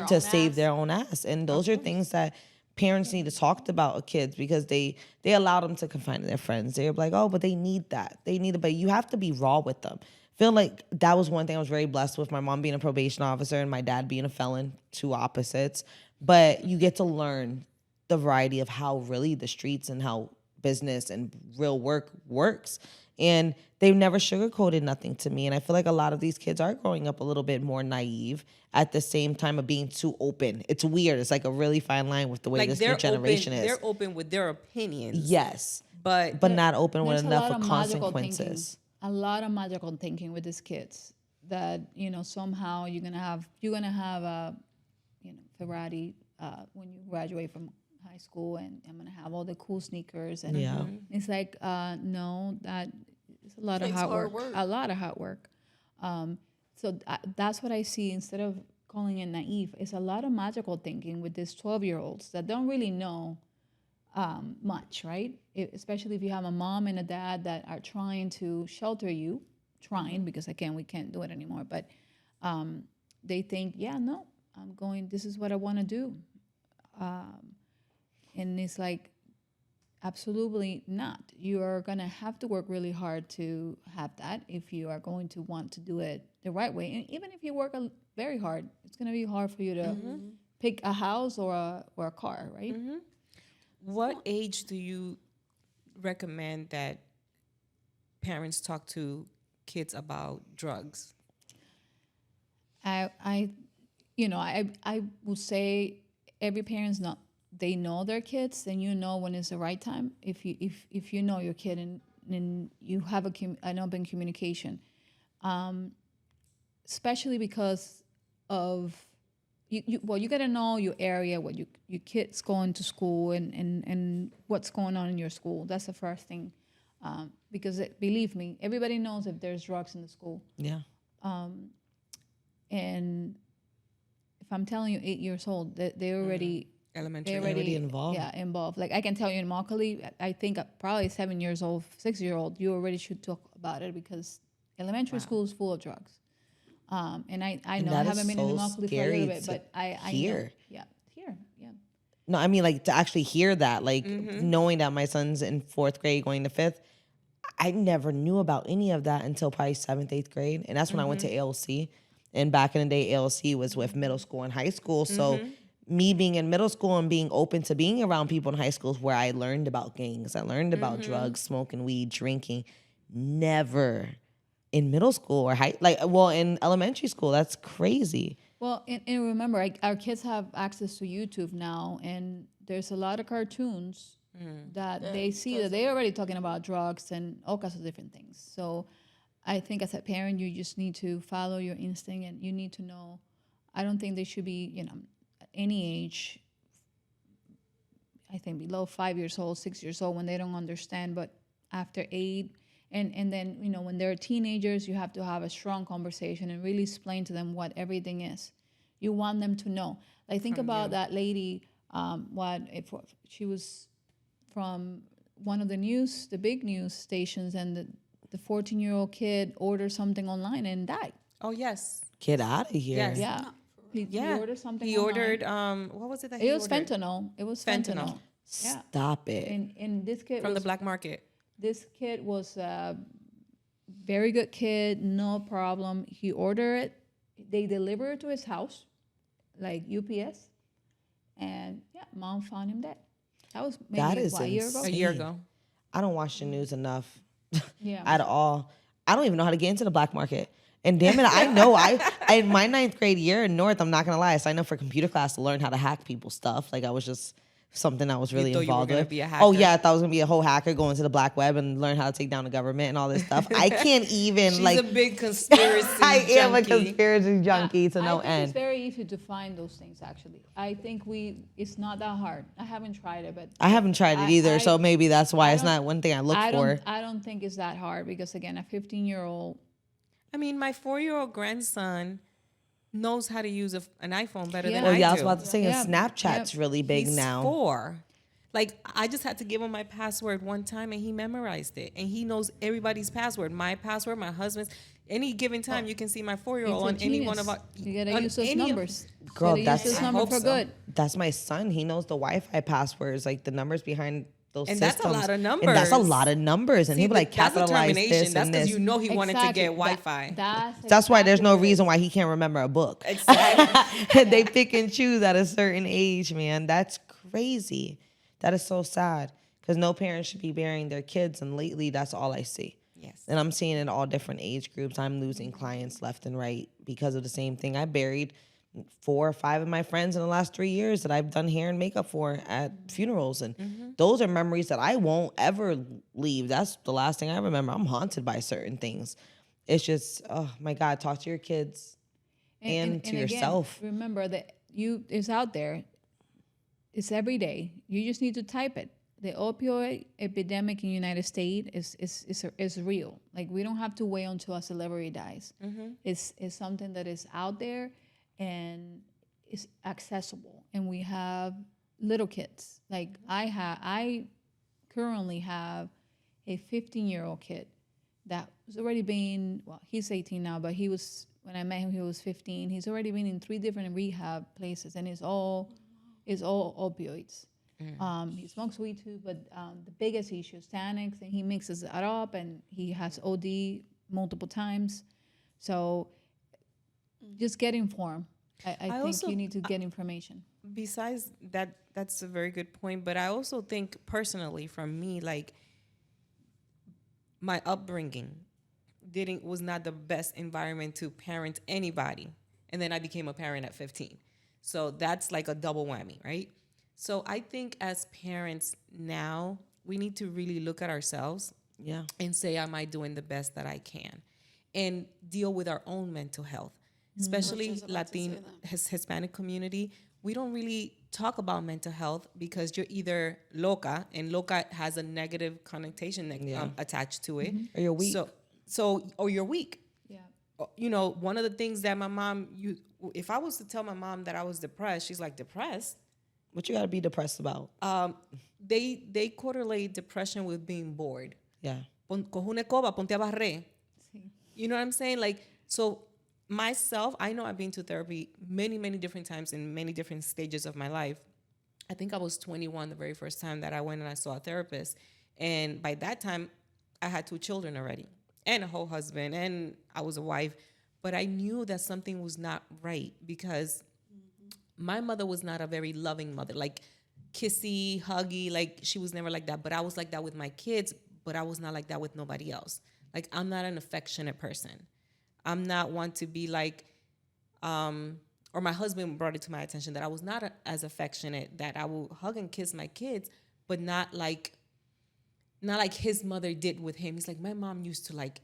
to save their own ass. And those are things that parents need to talk about with kids, because they allow them to confide in their friends. They're like, oh, but they need that. They need it. But you have to be raw with them. Feel like that was one thing I was very blessed with, my mom being a probation officer and my dad being a felon, 2 opposites. But you get to learn the variety of how really the streets and how business and real work works. And they've never sugarcoated nothing to me. And I feel like a lot of these kids are growing up a little bit more naive at the same time of being too open. It's weird. It's like a really fine line with the way this new generation is. They're open with their opinions. Yes. But Not open with There's a enough lot of of magical consequences. a lot of magical thinking with these kids that, you know, somehow you're gonna have a, you know, Ferrari when you graduate from high school, and I'm gonna have all the cool sneakers, and Yeah. it's like no, that it's a lot of Takes hard hard work, work. a lot of hard work. So that's what I see. Instead of calling it naive, it's a lot of magical thinking with these 12-year-olds that don't really know much, right? Especially if you have a mom and a dad that are trying to shelter you, because again, we can't do it anymore, but they think, yeah, no, this is what I want to do. And it's like, absolutely not. You are going to have to work really hard to have that if you are going to want to do it the right way. And even if you work very hard, it's going to be hard for you to pick a house or a car, right? what age do you recommend that parents talk to kids about drugs? I would say every parent's not. They know their kids, then you know when is the right time. If you know your kid and you have an open communication, especially because of you gotta know your area, what your kids going to school and what's going on in your school. That's the first thing, because believe me, everybody knows if there's drugs in the school. Yeah. And if I'm telling you 8 years old, they already Elementary. they're already involved. Yeah, involved. Like I can tell you in Immokalee, I think probably 7 years old, 6-year-old, you already should talk about it because elementary school is full of drugs. And I know I that is haven't been in so Immokalee for a scary little bit, to but I hear. know. Yeah, here, yeah. No, I mean, like, to actually hear that, like, knowing that my son's in 4th grade going to 5th, I never knew about any of that until probably 7th, 8th grade. And that's when I went to ALC. And back in the day, ALC was with middle school and high school. So me being in middle school and being open to being around people in high school is where I learned about gangs. I learned about drugs, smoking weed, drinking. Never in middle school or in elementary school. That's crazy. Well, and remember, our kids have access to YouTube now, and there's a lot of cartoons that they see that they're already talking about drugs and all kinds of different things. So I think as a parent, you just need to follow your instinct, and you need to know. I don't think they should be, at any age, I think below 5 years old, 6 years old, when they don't understand, but after 8, and then, when they're teenagers, you have to have a strong conversation and really explain to them what everything is. You want them to know. Like, think about that lady, she was from one of the big news stations, and the 14-year-old kid ordered something online and died. Oh, yes. Get out of here. Yes. Yeah. He ordered something He online. ordered, what was it that he It was ordered? fentanyl. It was Fentanyl. fentanyl. Yeah. Stop it. And this kid From the black market. This kid was a very good kid, no problem. He ordered it. They delivered it to his house, like UPS. And mom found him dead. That was maybe That is a year ago? A year ago. I don't watch the news enough Yeah. at all. I don't even know how to get into the black market. And damn it, I know I in my 9th grade year in North, I'm not gonna lie, I signed up for computer class to learn how to hack people's stuff. Like, I was just something I was really thought you were involved gonna with. be a hacker? Oh yeah, I thought I was gonna be a whole hacker, going to the black web and learn how to take down the government and all this stuff. I can't even She's a big conspiracy I am a junkie. conspiracy junkie to no I think end. it's very easy to find those things, actually. I think it's not that hard. I haven't tried it, but I haven't tried it either, so maybe that's why it's not one thing I look for. I don't think it's that hard because, again, a 15-year-old. I mean, my 4-year-old grandson knows how to use an iPhone better than Yeah. Oh I do. yeah, I was about to say, Yeah. and Snapchat's really big He's now. 4. Like, I just had to give him my password one time, and he memorized it. And he knows everybody's password, my password, my husband's. Any given time, you can see my 4-year-old on It's a any one of genius. our. You gotta on use those any of- numbers. Girl, You gotta that's- use I those numbers hope for so. good. That's my son. He knows the Wi-Fi passwords, like the numbers behind those And systems. that's a lot of And that's a numbers. lot of numbers. And See, he'll be like, that's capitalize determination. this That's and because this. you know he wanted to Exactly. get Wi-Fi. That's why there's no exactly reason why he can't remember a book. Exactly. They pick and choose at a certain age, man. That's crazy. That is so sad. Because no parent should be burying their kids. And lately, that's all I see. Yes. And I'm seeing in all different age groups, I'm losing clients left and right because of the same thing. I buried 4 or 5 of my friends in the last 3 years that I've done hair and makeup for at funerals. And those are memories that I won't ever leave. That's the last thing I remember. I'm haunted by certain things. It's just, oh my God, talk to your kids and to again, yourself. Remember that it's out there. It's every day. You just need to type it. The opioid epidemic in the United States is real. Like, we don't have to wait until a celebrity dies. It's something that is out there and is accessible. And we have little kids. Like, I currently have a 15-year-old kid that was already been, he's 18 now, but when I met him, he was 15. He's already been in 3 different rehab places, and it's all opioids. He smokes weed too, but the biggest issue is Xanax, and he mixes it up, and he has OD multiple times. So just get informed. I think also- you need to get information. Besides that, that's a very good point. But I also think personally, from me, like, my upbringing was not the best environment to parent anybody. And then I became a parent at 15. So that's like a double whammy, right? So I think as parents now, we need to really look at ourselves and say, am I doing the best that I can? And deal with our own mental health, especially Hispanic community. We don't really talk about mental health because you're either loca, and loca has a negative connotation attached to it. Or you're weak. Or you're weak. Yeah. You know, one of the things that my mom, if I was to tell my mom that I was depressed, she's like, depressed? What you got to be depressed about? They correlate depression with being bored. Yeah. Coge una escoba, ponte a barrer. You know what I'm saying? Like, so myself, I know I've been to therapy many, many different times in many different stages of my life. I think I was 21 the very first time that I went and I saw a therapist. And by that time, I had 2 children already and a whole husband, and I was a wife. But I knew that something was not right because my mother was not a very loving mother, like kissy, huggy, like she was never like that. But I was like that with my kids, but I was not like that with nobody else. Like, I'm not an affectionate person. I'm not one to be like, or my husband brought it to my attention that I was not as affectionate, that I will hug and kiss my kids, but not like his mother did with him. He's like, my mom used to like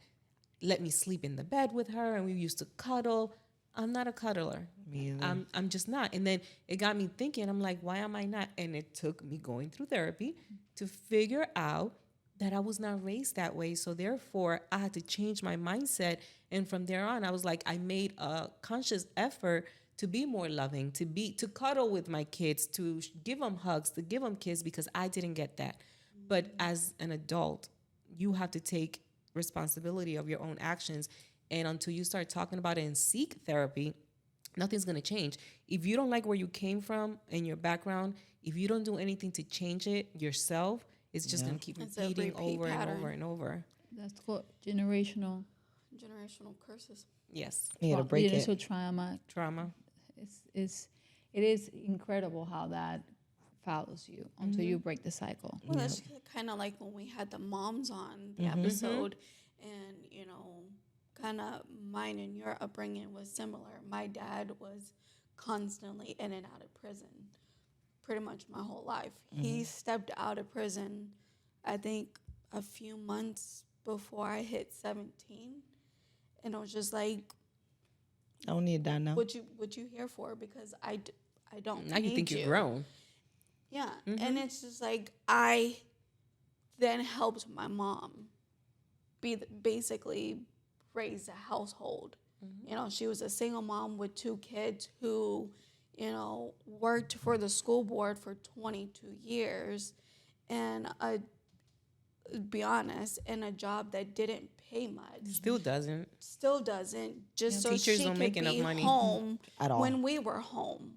let me sleep in the bed with her and we used to cuddle. I'm not a cuddler. Me either. I'm just not. And then it got me thinking, I'm like, why am I not? And it took me going through therapy to figure out that I was not raised that way. So therefore, I had to change my mindset. And from there on, I was like, I made a conscious effort to be more loving, to cuddle with my kids, to give them hugs, to give them kisses, because I didn't get that. But as an adult, you have to take responsibility of your own actions. And until you start talking about it and seek therapy, nothing's going to change. If you don't like where you came from and your background, if you don't do anything to change it yourself, it's just going to keep It's a repeating repeat over pattern. and over and over. That's called generational curses. Yes. You gotta break generational it. Trauma. It is incredible how that follows you until you break the cycle. Well, that's kind of like when we had the moms on the episode, and kind of mine and your upbringing was similar. My dad was constantly in and out of prison, pretty much my whole life. He stepped out of prison, I think, a few months before I hit 17, and I was just like, I don't need that now. "What you here for?" Because I don't. Now you need think you're grown. Yeah, and it's just like I then helped my mom basically raise a household. She was a single mom with 2 kids who, worked for the school board for 22 years, and be honest, in a job that didn't pay much. Still doesn't. Still doesn't. Just so Teachers she don't could make be enough money. home At all. when we were home.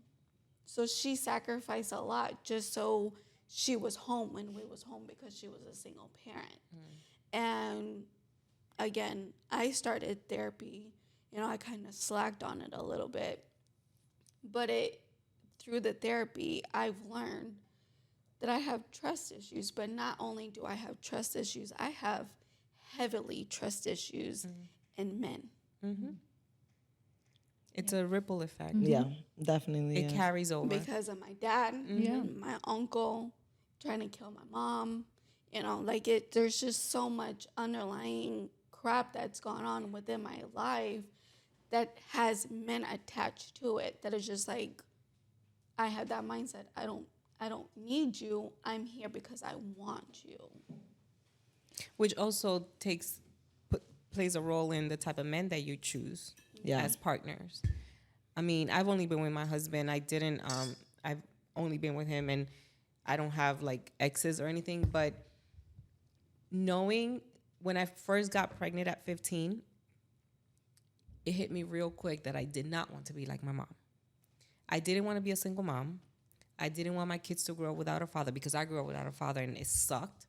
So she sacrificed a lot just so she was home when we was home, because she was a single parent. And again, I started therapy. I kind of slacked on it a little bit. But through the therapy, I've learned that I have trust issues. But not only do I have trust issues, I have heavily trust issues in men. It's a ripple effect. Yeah, definitely. It carries over. Because of my dad, Yeah. my uncle trying to kill my mom. There's just so much underlying crap that's gone on within my life that has men attached to it, that is just like, I have that mindset. I don't need you. I'm here because I want you. Which also plays a role in the type of men that you choose as partners. I mean, I've only been with my husband. I've only been with him, and I don't have like exes or anything. But knowing when I first got pregnant at 15, it hit me real quick that I did not want to be like my mom. I didn't want to be a single mom. I didn't want my kids to grow up without a father, because I grew up without a father and it sucked.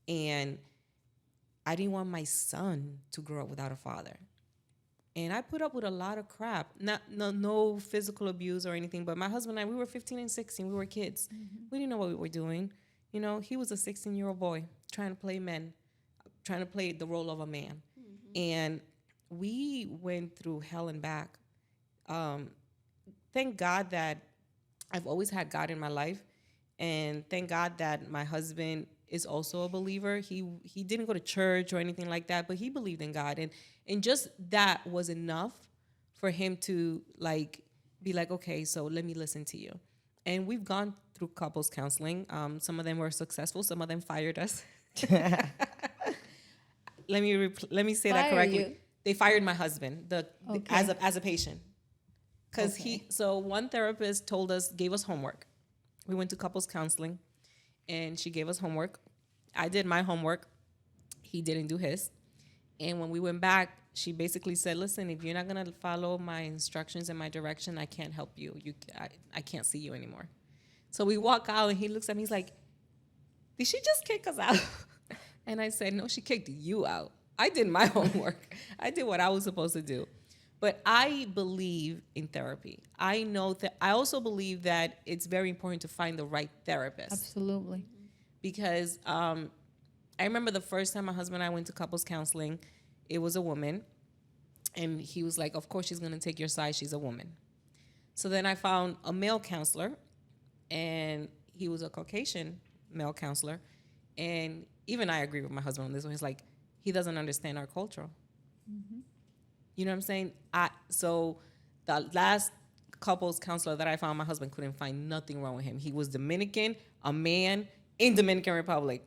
And I didn't want my son to grow up without a father. And I put up with a lot of crap. No physical abuse or anything, but my husband and I, we were 15 and 16. We were kids. We didn't know what we were doing. He was a 16-year-old boy trying to play the role of a man. And we went through hell and back. Thank God that I've always had God in my life. And thank God that my husband is also a believer. He didn't go to church or anything like that, but he believed in God. And just that was enough for him to be like, okay, so let me listen to you. And we've gone through couples counseling. Some of them were successful. Some of them fired us. Let me say that Fire correctly. you. They fired my husband Okay. as a patient. Because so one therapist gave us homework. We went to couples counseling, and she gave us homework. I did my homework. He didn't do his. And when we went back, she basically said, listen, if you're not going to follow my instructions and my direction, I can't help you. I can't see you anymore. So we walk out, and he looks at me. He's like, did she just kick us out? And I said, no, she kicked you out. I did my homework. I did what I was supposed to do. But I believe in therapy. I know that I also believe that it's very important to find the right therapist. Absolutely. Because I remember the first time my husband and I went to couples counseling, it was a woman. And he was like, of course she's going to take your side. She's a woman. So then I found a male counselor, and he was a Caucasian male counselor. And even I agree with my husband on this one. He's like, he doesn't understand our culture. Mm-hmm. You know what I'm saying? So the last couples counselor that I found, my husband couldn't find nothing wrong with him. He was Dominican, a man in Dominican Republic.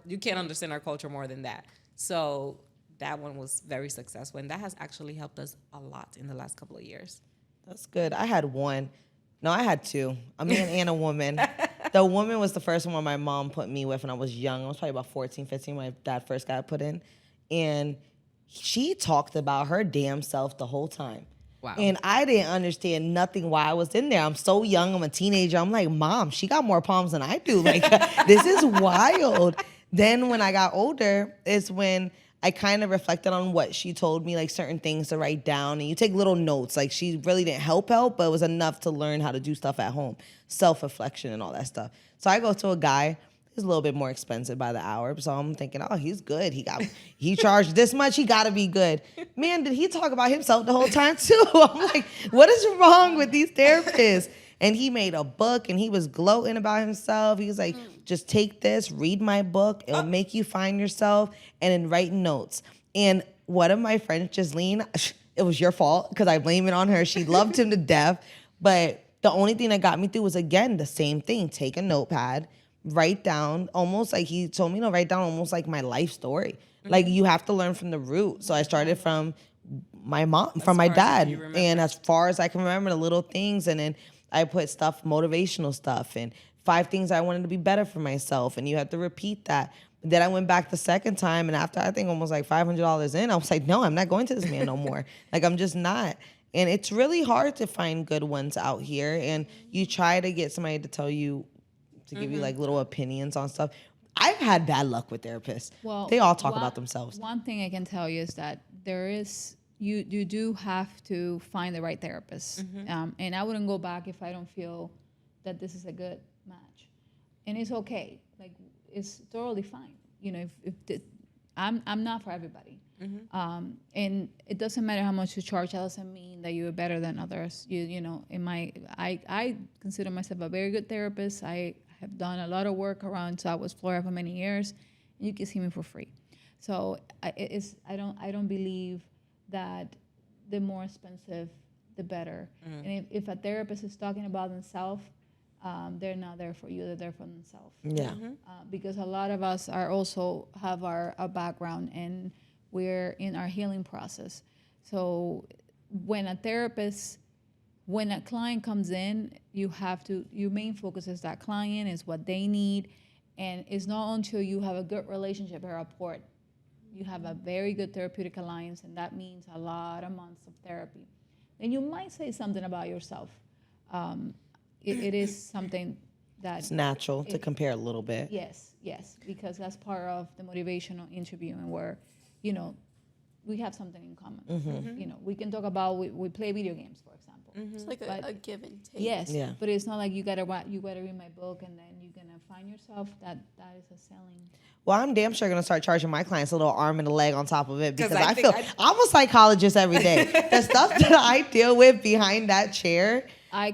You can't understand our culture more than that. So that one was very successful, and that has actually helped us a lot in the last couple of years. That's good. I had one. No, I had two. A man and a woman. The woman was the first one my mom put me with when I was young. I was probably about 14, 15 when my dad first got put in. And she talked about her damn self the whole time. Wow. And I didn't understand nothing why I was in there. I'm so young. I'm a teenager. I'm like, Mom, she got more problems than I do. Like, this is wild. Then when I got older is when I kind of reflected on what she told me, like certain things to write down. And you take little notes. Like, she really didn't help, but it was enough to learn how to do stuff at home. Self-reflection and all that stuff. So I go to a guy. He's a little bit more expensive by the hour. So I'm thinking, oh, he's good. He charged this much. He got to be good. Man, did he talk about himself the whole time too? I'm like, what is wrong with these therapists? And he made a book, and he was gloating about himself. He was like, just take this, read my book. It'll make you find yourself, and then write notes. And one of my friends, Jasleen, it was your fault because I blame it on her. She loved him to death. But the only thing that got me through was, again, the same thing. Take a notepad, write down, almost like he told me to write down almost like my life story. Mm-hmm. Like, you have to learn from the root. So I started from my mom, from my dad. And as far as I can remember, the little things. And then I put stuff, motivational stuff, and 5 things I wanted to be better for myself. And you have to repeat that. Then I went back the second time, and after I think almost like $500 in, I was like, no, I'm not going to this man no more. Like, I'm just not. And it's really hard to find good ones out here. And you try to get somebody to tell you, to give you like little opinions on stuff. I've had bad luck with therapists. Well, they all talk about themselves. One thing I can tell you is that there is, you do have to find the right therapist. And I wouldn't go back if I don't feel that this is a good match. And it's okay. Like, it's totally fine. You know, I'm not for everybody. And it doesn't matter how much you charge. That doesn't mean that you're better than others. You know, I consider myself a very good therapist. I have done a lot of work around Southwest Florida for many years, and you can see me for free. So I don't believe that the more expensive, the better. And if a therapist is talking about themselves, they're not there for you. They're there for themselves. Yeah. Because a lot of us are also have our background, and we're in our healing process. So when a client comes in, your main focus is that client, is what they need. And it's not until you have a good relationship or rapport, you have a very good therapeutic alliance, and that means a lot of months of therapy. Then you might say something about yourself. It is something that... It's natural to compare a little bit. Yes, because that's part of the motivational interviewing where, you know, we have something in common. You know, we can talk about, we play video games, for example. It's like a give and take. Yes, but it's not like you gotta read my book and then you're gonna find yourself. That is a selling. Well, I'm damn sure gonna start charging my clients a little arm and a leg on top of it, because I feel I'm a psychologist every day. The stuff that I deal with behind that chair, I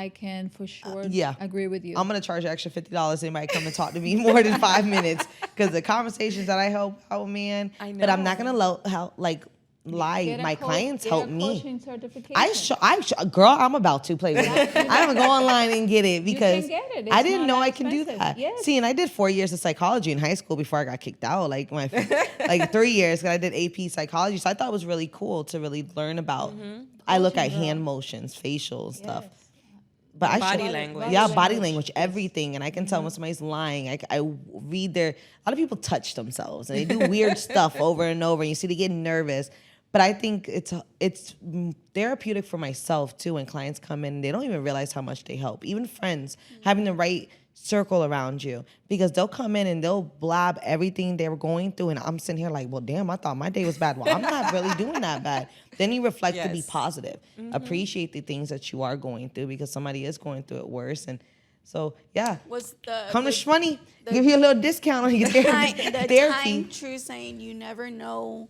can for sure agree with you. I'm going to charge an extra $50. They might come and talk to me more than 5 minutes, because the conversations that I help out, man. I know. But I'm not going to lie. My clients help me. Coaching certification. Girl, I'm about to play with it. I'm going to go online and get it, because you can get it. I didn't know I can do expensive. that. Yes. See, and I did 4 years of psychology in high school before I got kicked out. Like 3 years, because I did AP psychology. So I thought it was really cool to really learn about. I look at hand motions, facial stuff. But body language. Body language, everything. And I can tell when somebody's lying. I read a lot of people touch themselves, and they do weird stuff over and over, and you see they get nervous. But I think it's therapeutic for myself too when clients come in and they don't even realize how much they help. Even friends, having the right circle around you, because they'll come in and they'll blab everything they were going through, and I'm sitting here like, well, damn, I thought my day was bad. Well, I'm not really doing that bad. Then you reflect to be positive. Appreciate the things that you are going through, because somebody is going through it worse. And So yeah, Was the come to the, Shhmoney. the- Give you a little discount on your the therapy. time true saying you never know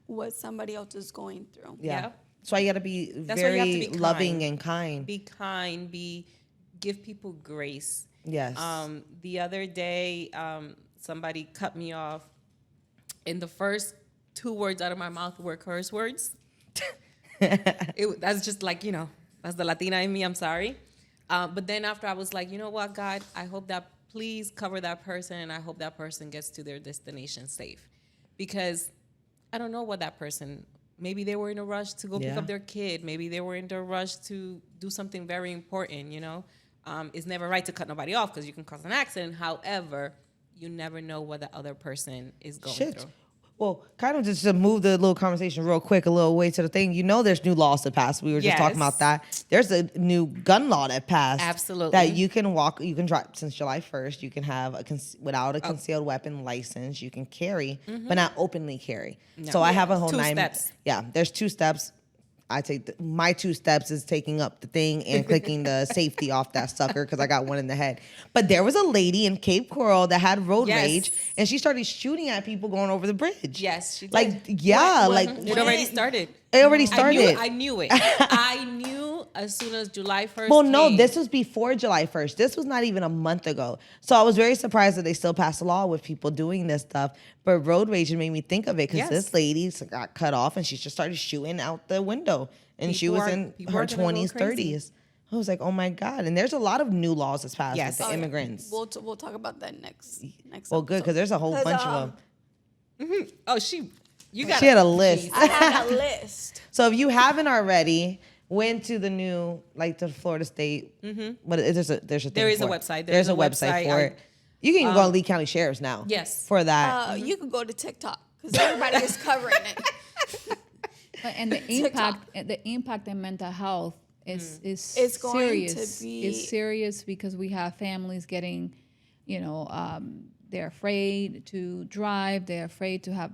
what somebody else is going through. Yeah. Yeah. That's why you got to be That's why you have to very be loving kind. and kind. Be kind. Give people grace. Yes. The other day, somebody cut me off, and the first 2 words out of my mouth were curse words. That's just like, that's the Latina in me. I'm sorry. But then after I was like, you know what, God, I hope that please cover that person, and I hope that person gets to their destination safe, because I don't know what that person. Maybe they were in a rush to go pick up their kid. Maybe they were in a rush to do something very important. It's never right to cut nobody off because you can cause an accident. However, you never know what the other person is going through. Well, kind of just to move the little conversation real quick, a little way to the thing. There's new laws that passed. We were just talking about that. There's a new gun law that passed. Absolutely. That you can drive since July 1st. You can have without a concealed weapon license. You can carry, but not openly carry. No. So I have a whole 2 steps. Yeah, there's 2 steps. I take my 2 steps is taking up the thing and clicking the safety off that sucker because I got one in the head. But there was a lady in Cape Coral that had road rage, and she started shooting at people going over the bridge. Yes, she did. It already started. It already started. I knew it. I knew as soon as July 1st Well, no, came. this was before July 1st. This was not even a month ago. So I was very surprised that they still passed a law with people doing this stuff. But road rage made me think of it because this lady got cut off and she just started shooting out the window. And she was in her 20s, 30s. I was like, oh my God. And there's a lot of new laws that's passed with the immigrants. We'll talk about that next Well, good, because there's a whole bunch of them. Oh, you got. She had a list. I had a list. So if you haven't already, went to the new, to Florida State. But there's a thing There is for a it. website. There's a website for it. You can even go on Lee County Sheriff's now. Yes. For that. You could go to TikTok because everybody is covering it. And the impact in mental health is It's going serious. to be- It's serious because we have families getting, they're afraid to drive. They're afraid to have.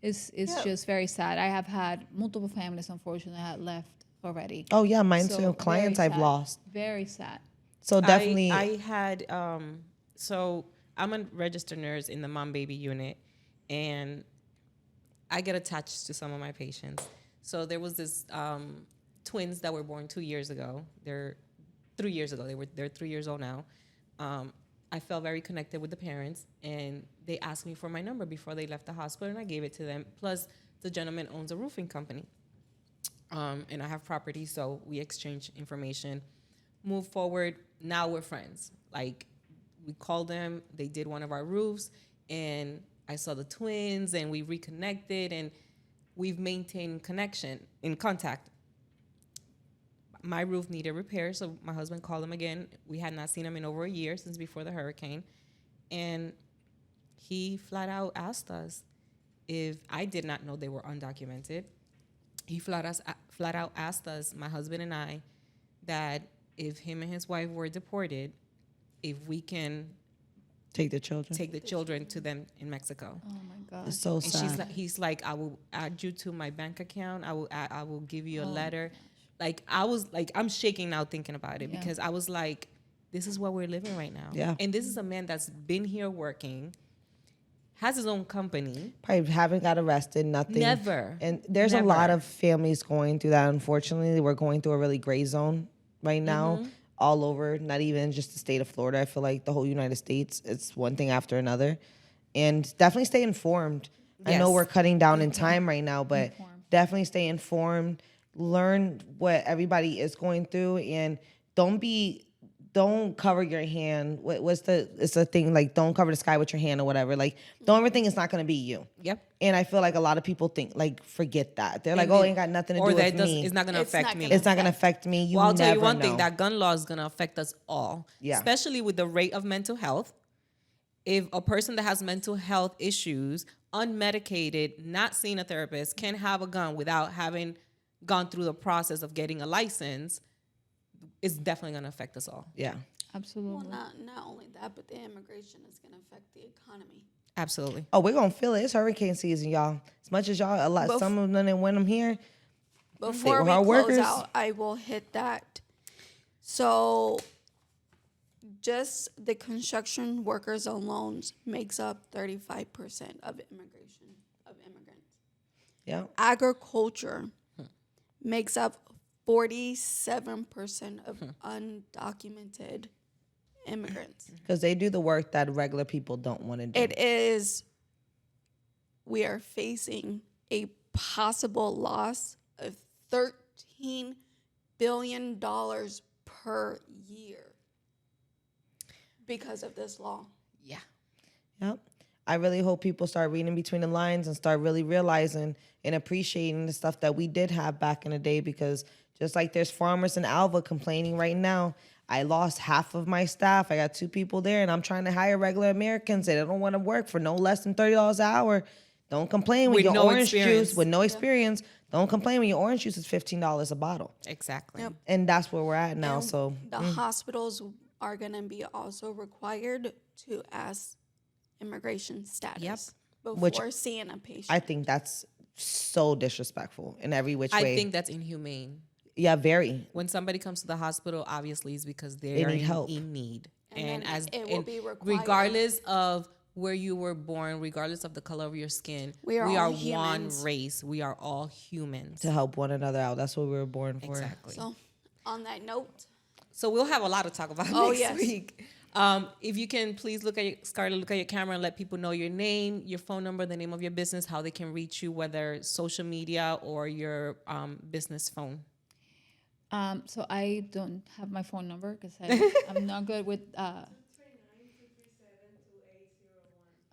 It's just very sad. I have had multiple families, unfortunately, that left already. Oh yeah, mine So too. Clients very I've sad. lost. Very sad. So definitely. I had so I'm a registered nurse in the mom baby unit, and I get attached to some of my patients. So there was this twins that were born 2 years ago. They're 3 years ago. They're 3 years old now. I felt very connected with the parents, and they asked me for my number before they left the hospital, and I gave it to them. Plus, the gentleman owns a roofing company, and I have property, so we exchange information. Move forward. Now we're friends. We called them. They did one of our roofs, and I saw the twins, and we reconnected, and we've maintained contact. My roof needed repair, so my husband called him again. We had not seen him in over a year, since before the hurricane. And he flat out asked us if I did not know they were undocumented. He flat out asked us, my husband and I, that if him and his wife were deported, if we can take the children to them in Mexico. Oh my God. It's so sad. And he's like, I will add you to my bank account. I will give you a letter. I'm shaking now thinking about it because I was like, this is what we're living right now. Yeah. And this is a man that's been here working, has his own company. Probably haven't got arrested, nothing. Never. And there's a lot of families going through that, unfortunately. We're going through a really gray zone right now, all over, not even just the state of Florida. I feel like the whole United States, it's one thing after another. And definitely stay informed. Yes. I know we're cutting down in time right now, but definitely stay informed. Learn what everybody is going through, and don't cover your hand. It's a thing, don't cover the sky with your hand or whatever. Don't ever think it's not going to be you. Yep. And I feel like a lot of people think, forget that. They're like, oh, it ain't got nothing to do with me. It's not going to affect me. It's not going to affect me. I'll tell you one thing, that gun law is going to affect us all. Yeah. Especially with the rate of mental health. If a person that has mental health issues, unmedicated, not seeing a therapist, can have a gun without having gone through the process of getting a license, it's definitely going to affect us all. Yeah. Absolutely. Well, not only that, but the immigration is going to affect the economy. Absolutely. Oh, we're going to feel it. It's hurricane season, y'all. As much as y'all, some of them didn't win them here. Before we close out, I will hit that. So just the construction workers alone makes up 35% of immigrants. Yeah. Agriculture makes up 47% of undocumented immigrants. Because they do the work that regular people don't want to do. We are facing a possible loss of $13 billion per year because of this law. Yeah. Yep. I really hope people start reading between the lines and start really realizing and appreciating the stuff that we did have back in the day, because just like there's farmers in Alva complaining right now, I lost half of my staff. I got 2 people there, and I'm trying to hire regular Americans that don't want to work for no less than $30 an hour. Don't complain when With your no orange experience. juice, with no experience. Don't complain when your orange juice is $15 a bottle. Exactly. Yep. And that's where we're at now. And So the hospitals are going to be also required to ask immigration status before seeing a patient. I think that's so disrespectful in every which I way. think that's inhumane. Yeah, very. When somebody comes to the hospital, obviously it's because They are need help. in need. And then it will be required. regardless of where you were born, regardless of the color of your skin, We are all one humans. race. We are all humans. To help one another out. That's what we were born for. Exactly. So, on that note, So we'll have a lot to talk about next yes. week. If you can please look at your camera and let people know your name, your phone number, the name of your business, how they can reach you, whether social media or your business phone. So I don't have my phone number because I'm not good with.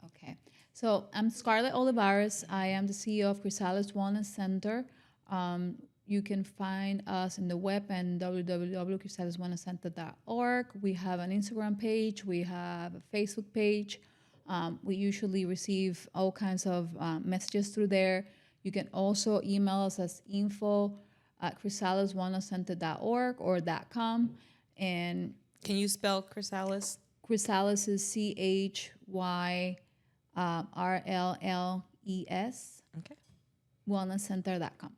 Okay. So I'm Scarlett Olivares. I am the CEO of Chrysalis Wellness Center. You can find us in the web and www.chrysaliswellnesscenter.org. We have an Instagram page. We have a Facebook page. We usually receive all kinds of messages through there. You can also email us as info@chrysaliswellnesscenter.org or .com. And Can you spell Chrysalis? Chrysalis is CHYRLLES. Okay. Wellnesscenter.com.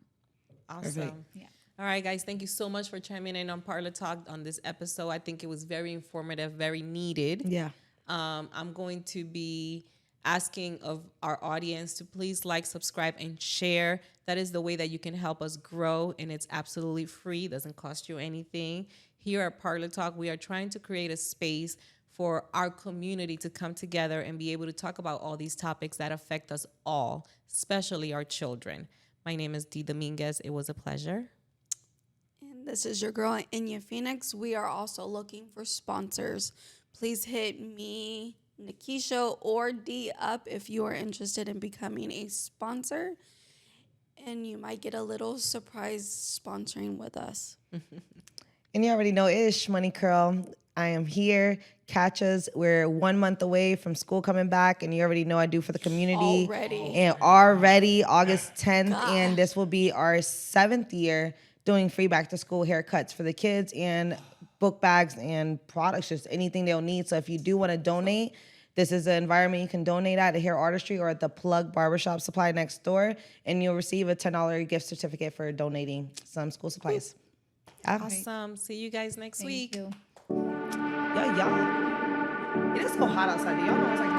Awesome. Perfect. Yeah. All right, guys. Thank you so much for chiming in on Parlor Talk on this episode. I think it was very informative, very needed. Yeah. I'm going to be asking of our audience to please like, subscribe, and share. That is the way that you can help us grow, and it's absolutely free. It doesn't cost you anything. Here at Parlor Talk, we are trying to create a space for our community to come together and be able to talk about all these topics that affect us all, especially our children. My name is Dee Dominguez. It was a pleasure. and this is your girl Enya Phoenix. We are also looking for sponsors. Please hit me, Nakisha, or Dee up if you are interested in becoming a sponsor. And you might get a little surprise sponsoring with us. And you already know it is Shhmoney Curl. I am here. Catch us. We're 1 month away from school coming back, and you already know I do for the community. Already August 10th, and this will be our 7th year doing free back to school haircuts for the kids and book bags and products, just anything they'll need. So if you do want to donate, this is an environment you can donate at Hair Artistry or at the Plug Barbershop Supply next door, and you'll receive a $10 gift certificate for donating some school supplies. Yeah. Awesome. See you guys next week. Thank you. Y'all. It is so hot outside. Do y'all know it's like